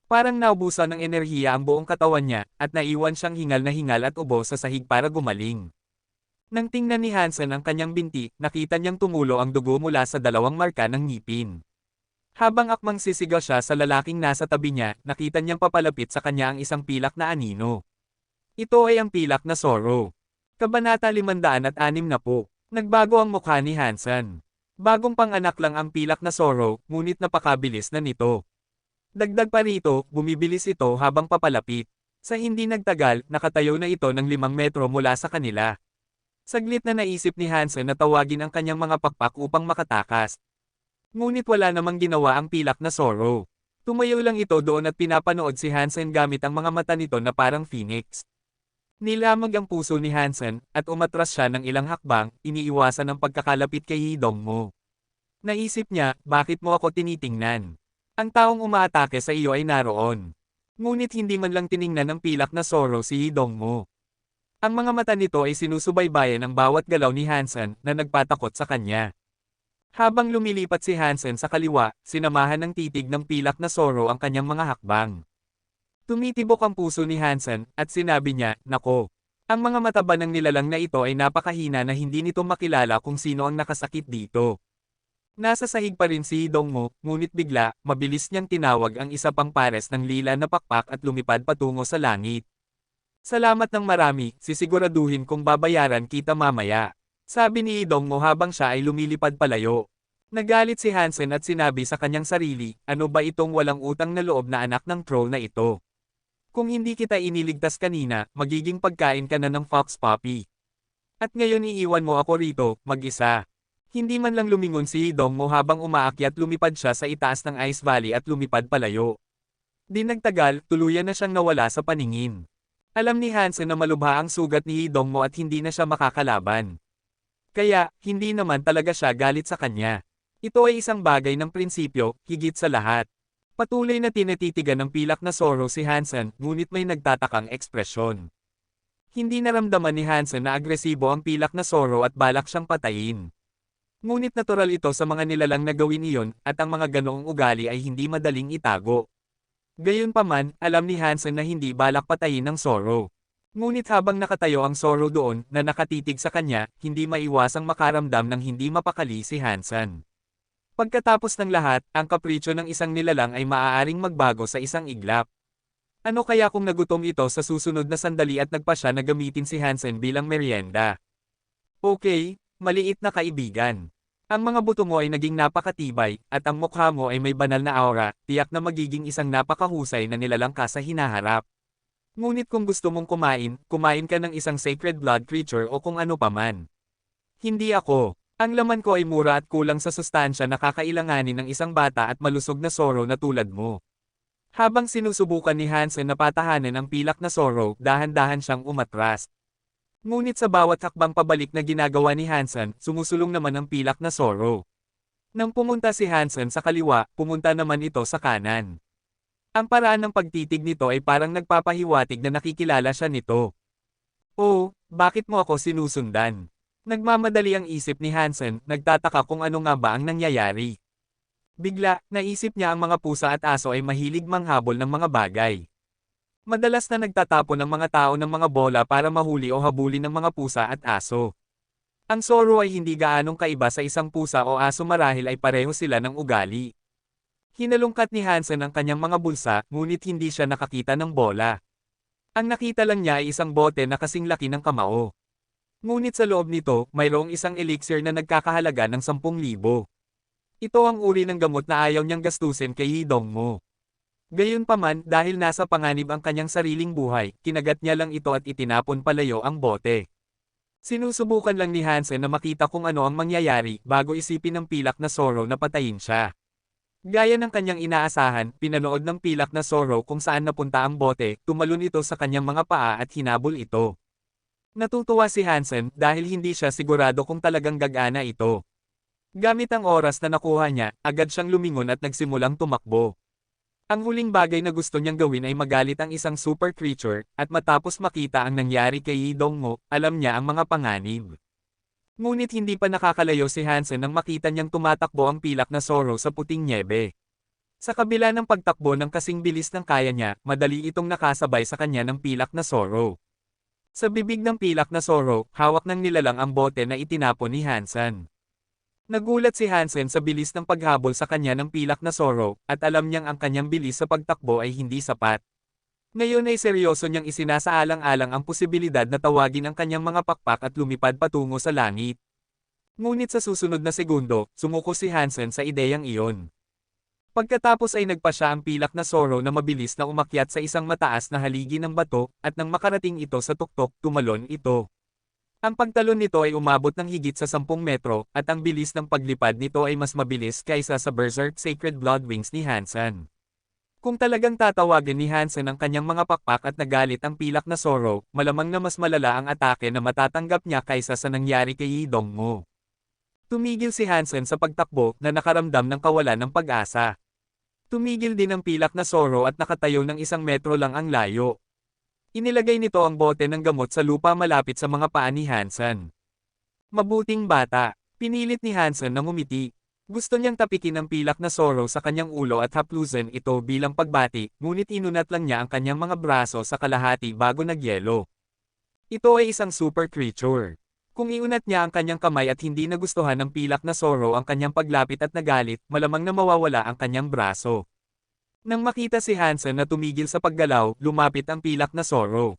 Parang naubusan ng enerhiya ang buong katawan niya, at naiwan siyang hingal na hingal at ubo sa sahig para gumaling. Nang tingnan ni Hansen ang kanyang binti, nakita niyang tumulo ang dugo mula sa dalawang marka ng ngipin. Habang akmang sisigaw siya sa lalaking nasa tabi niya, nakita niyang papalapit sa kanya ang isang pilak na anino. Ito ay ang pilak na Zoro. Kabanata 560. Nagbago ang mukha ni Hansen. Bagong panganak lang ang pilak na Zoro, ngunit napakabilis na nito. Dagdag pa rito, bumibilis ito habang papalapit. Sa hindi nagtagal, nakatayo na ito ng 5 metro mula sa kanila. Saglit na naisip ni Hansen na tawagin ang kanyang mga pakpak upang makatakas. Ngunit wala namang ginawa ang pilak na Zoro. Tumayo lang ito doon at pinapanood si Hansen gamit ang mga mata nito na parang phoenix. Nilamag ang puso ni Hansen, at umatras siya ng ilang hakbang, iniiwasan ang pagkakalapit kay Dongmo. Naisip niya, bakit mo ako tinitingnan? Ang taong umaatake sa iyo ay naroon. Ngunit hindi man lang tiningnan ng pilak na Zoro si Dongmo. Ang mga mata nito ay sinusubaybayan ang bawat galaw ni Hansen na nagpatakot sa kanya. Habang lumilipat si Hansen sa kaliwa, sinamahan ng titig ng pilak na Zoro ang kanyang mga hakbang. Tumitibok ang puso ni Hansen, at sinabi niya, nako. Ang mga mata ba ng nilalang na ito ay napakahina na hindi nito makilala kung sino ang nakasakit dito. Nasa sahig pa rin si Dongmo, ngunit bigla, mabilis niyang tinawag ang isa pang pares ng lila na pakpak at lumipad patungo sa langit. Salamat ng marami, sisiguraduhin kong babayaran kita mamaya. Sabi ni Dongmo habang siya ay lumilipad palayo. Nagalit si Hansen at sinabi sa kanyang sarili, ano ba itong walang utang na loob na anak ng troll na ito? Kung hindi kita iniligtas kanina, magiging pagkain ka na ng fox puppy. At ngayon iiwan mo ako rito, mag-isa. Hindi man lang lumingon si Dongmo habang umaakyat lumipad siya sa itaas ng Ice Valley at lumipad palayo. Di nagtagal, tuluyan na siyang nawala sa paningin. Alam ni Hansen na malubha ang sugat ni Dongmo at hindi na siya makakalaban. Kaya, hindi naman talaga siya galit sa kanya. Ito ay isang bagay ng prinsipyo, higit sa lahat. Patuloy na tinititigan ng pilak na Zoro si Hansen, ngunit may nagtatakang ekspresyon. Hindi naramdaman ni Hansen na agresibo ang pilak na Zoro at balak siyang patayin. Ngunit natural ito sa mga nilalang na gawin iyon, at ang mga ganoong ugali ay hindi madaling itago. Gayunpaman, alam ni Hansen na hindi balak patayin ng Zoro. Ngunit habang nakatayo ang Zoro doon, na nakatitig sa kanya, hindi maiwasang makaramdam ng hindi mapakali si Hansen. Pagkatapos ng lahat, ang kapritsyo ng isang nilalang ay maaaring magbago sa isang iglap. Ano kaya kung nagutom ito sa susunod na sandali at nagpa siya na gamitin si Hansen bilang merienda? Okay, maliit na kaibigan. Ang mga buto mo ay naging napakatibay, at ang mukha mo ay may banal na aura, tiyak na magiging isang napakahusay na nilalang ka sa hinaharap. Ngunit kung gusto mong kumain ka ng isang sacred blood creature o kung ano paman. Hindi ako. Ang laman ko ay mura at kulang sa sustansya na kakailanganin ng isang bata at malusog na Zoro na tulad mo. Habang sinusubukan ni Hansen na patahanan ang pilak na Zoro, dahan-dahan siyang umatras. Ngunit sa bawat hakbang pabalik na ginagawa ni Hansen, sumusulong naman ang pilak na Zoro. Nang pumunta si Hansen sa kaliwa, pumunta naman ito sa kanan. Ang paraan ng pagtitig nito ay parang nagpapahiwatig na nakikilala siya nito. Oh, bakit mo ako sinusundan? Nagmamadali ang isip ni Hansen, nagtataka kung ano nga ba ang nangyayari. Bigla, naisip niya ang mga pusa at aso ay mahilig manghabol ng mga bagay. Madalas na nagtatapon ng mga tao ng mga bola para mahuli o habulin ng mga pusa at aso. Ang Zoro ay hindi gaanong kaiba sa isang pusa o aso marahil ay pareho sila ng ugali. Hinalungkat ni Hansen ang kanyang mga bulsa, ngunit hindi siya nakakita ng bola. Ang nakita lang niya ay isang bote na kasing laki ng kamao. Ngunit sa loob nito, mayroong isang elixir na nagkakahalaga ng 10,000. Ito ang uri ng gamot na ayaw niyang gastusin kay Hidongmo. Gayunpaman, dahil nasa panganib ang kanyang sariling buhay, kinagat niya lang ito at itinapon palayo ang bote. Sinusubukan lang ni Hansen na makita kung ano ang mangyayari bago isipin ng pilak na Zoro na patayin siya. Gaya ng kanyang inaasahan, pinanood ng pilak na Zoro kung saan napunta ang bote, tumalon ito sa kanyang mga paa at hinabol ito. Natutuwa si Hansen dahil hindi siya sigurado kung talagang gagana ito. Gamit ang oras na nakuha niya, agad siyang lumingon at nagsimulang tumakbo. Ang huling bagay na gusto niyang gawin ay magalit ang isang super creature, at matapos makita ang nangyari kay Hidongmo, alam niya ang mga panganib. Ngunit hindi pa nakakalayo si Hansen nang makita niyang tumatakbo ang pilak na Zoro sa puting nyebe. Sa kabila ng pagtakbo ng kasing bilis ng kaya niya, madali itong nakasabay sa kanya ng pilak na Zoro. Sa bibig ng pilak na Zoro, hawak ng nilalang ang bote na itinapon ni Hansen. Nagulat si Hansen sa bilis ng paghabol sa kanya ng pilak na Zoro, at alam niyang ang kanyang bilis sa pagtakbo ay hindi sapat. Ngayon ay seryoso niyang isinasaalang-alang ang posibilidad na tawagin ang kanyang mga pakpak at lumipad patungo sa langit. Ngunit sa susunod na segundo, sumuko si Hansen sa ideyang iyon. Pagkatapos ay nagpa siya ang pilak na Zoro na mabilis na umakyat sa isang mataas na haligi ng bato, at nang makarating ito sa tuktok, tumalon ito. Ang pagtalon nito ay umabot ng higit sa 10 metro, at ang bilis ng paglipad nito ay mas mabilis kaysa sa Berserk Sacred Blood Wings ni Hansen. Kung talagang tatawagin ni Hansen ang kanyang mga pakpak at nagalit ang pilak na Zoro, malamang na mas malala ang atake na matatanggap niya kaysa sa nangyari kay Hidongmo. Tumigil si Hansen sa pagtakbo na nakaramdam ng kawalan ng pag-asa. Tumigil din ang pilak na Zoro at nakatayo ng 1 metro lang ang layo. Inilagay nito ang bote ng gamot sa lupa malapit sa mga paa ni Hansen. Mabuting bata, pinilit ni Hansen na ngumiti. Gusto niyang tapikin ang pilak na Zoro sa kanyang ulo at haplusin ito bilang pagbati, ngunit inunat lang niya ang kanyang mga braso sa kalahati bago nagyelo. Ito ay isang super creature. Kung iunat niya ang kanyang kamay at hindi nagustuhan ng pilak na Zoro ang kanyang paglapit at nagalit, malamang na mawawala ang kanyang braso. Nang makita si Hansen na tumigil sa paggalaw, lumapit ang pilak na Zoro.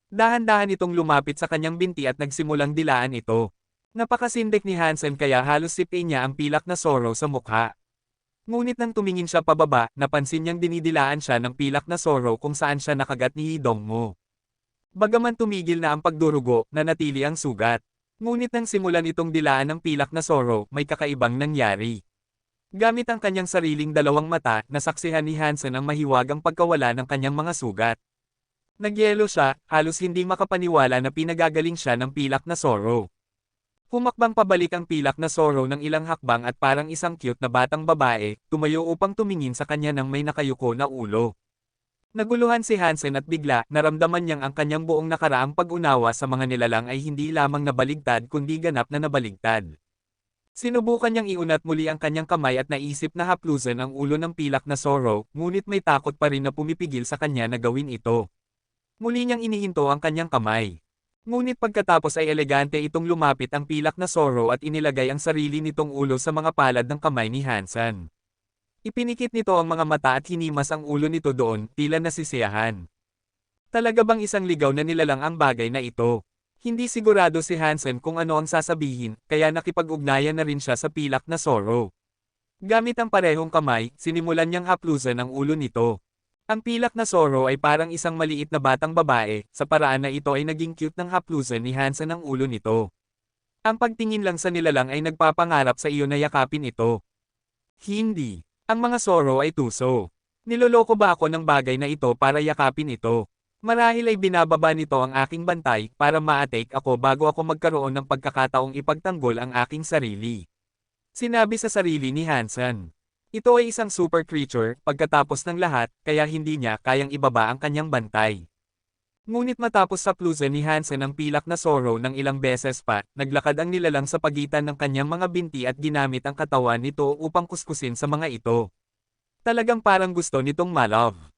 Dahan-dahan itong lumapit sa kanyang binti at nagsimulang dilaan ito. Napakasindek ni Hansen kaya halos sipin niya ang pilak na Zoro sa mukha. Ngunit nang tumingin siya pababa, napansin niyang dinidilaan siya ng pilak na Zoro kung saan siya nakagat ni Hidongmo. Bagaman tumigil na ang pagdurugo, nanatili ang sugat. Ngunit nang simulan itong dilaan ng pilak na Zoro, may kakaibang nangyari. Gamit ang kanyang sariling 2 mata, nasaksihan ni Hansen ang mahiwagang pagkawala ng kanyang mga sugat. Nagyelo siya, halos hindi makapaniwala na pinagagaling siya ng pilak na Zoro. Humakbang pabalik ang pilak na Zoro ng ilang hakbang at parang isang cute na batang babae, tumayo upang tumingin sa kanya ng may nakayuko na ulo. Naguluhan si Hansen at bigla, naramdaman niyang ang kanyang buong nakaraang pag-unawa sa mga nilalang ay hindi lamang nabaligtad kundi ganap na nabaligtad. Sinubukan niyang iunat muli ang kanyang kamay at naisip na haplusan ang ulo ng pilak na Zoro, ngunit may takot pa rin na pumipigil sa kanya na gawin ito. Muli niyang inihinto ang kanyang kamay. Ngunit pagkatapos ay elegante itong lumapit ang pilak na Zoro at inilagay ang sarili nitong ulo sa mga palad ng kamay ni Hansen. Ipinikit nito ang mga mata at hinimas ang ulo nito doon, tila nasisiyahan. Talaga bang isang ligaw na nilalang ang bagay na ito? Hindi sigurado si Hansen kung ano ang sasabihin, kaya nakipag-ugnayan na rin siya sa pilak na Zoro. Gamit ang parehong kamay, sinimulan niyang haplusan ang ulo nito. Ang pilak na Zoro ay parang isang maliit na batang babae, sa paraan na ito ay naging cute ng haplusan ni Hansen ang ulo nito. Ang pagtingin lang sa nilalang ay nagpapangarap sa iyo na yakapin ito. Hindi. Ang mga Zoro ay tuso. Niloloko ba ako ng bagay na ito para yakapin ito? Marahil ay binababa nito ang aking bantay para ma-atake ako bago ako magkaroon ng pagkakataong ipagtanggol ang aking sarili. Sinabi sa sarili ni Hansen. Ito ay isang super creature, pagkatapos ng lahat, kaya hindi niya kayang ibaba ang kanyang bantay. Ngunit matapos saplusan ni Hansen ang pilak na Zoro ng ilang beses pa, naglakad ang nilalang sa pagitan ng kanyang mga binti at ginamit ang katawan nito upang kuskusin sa mga ito. Talagang parang gusto nitong malove.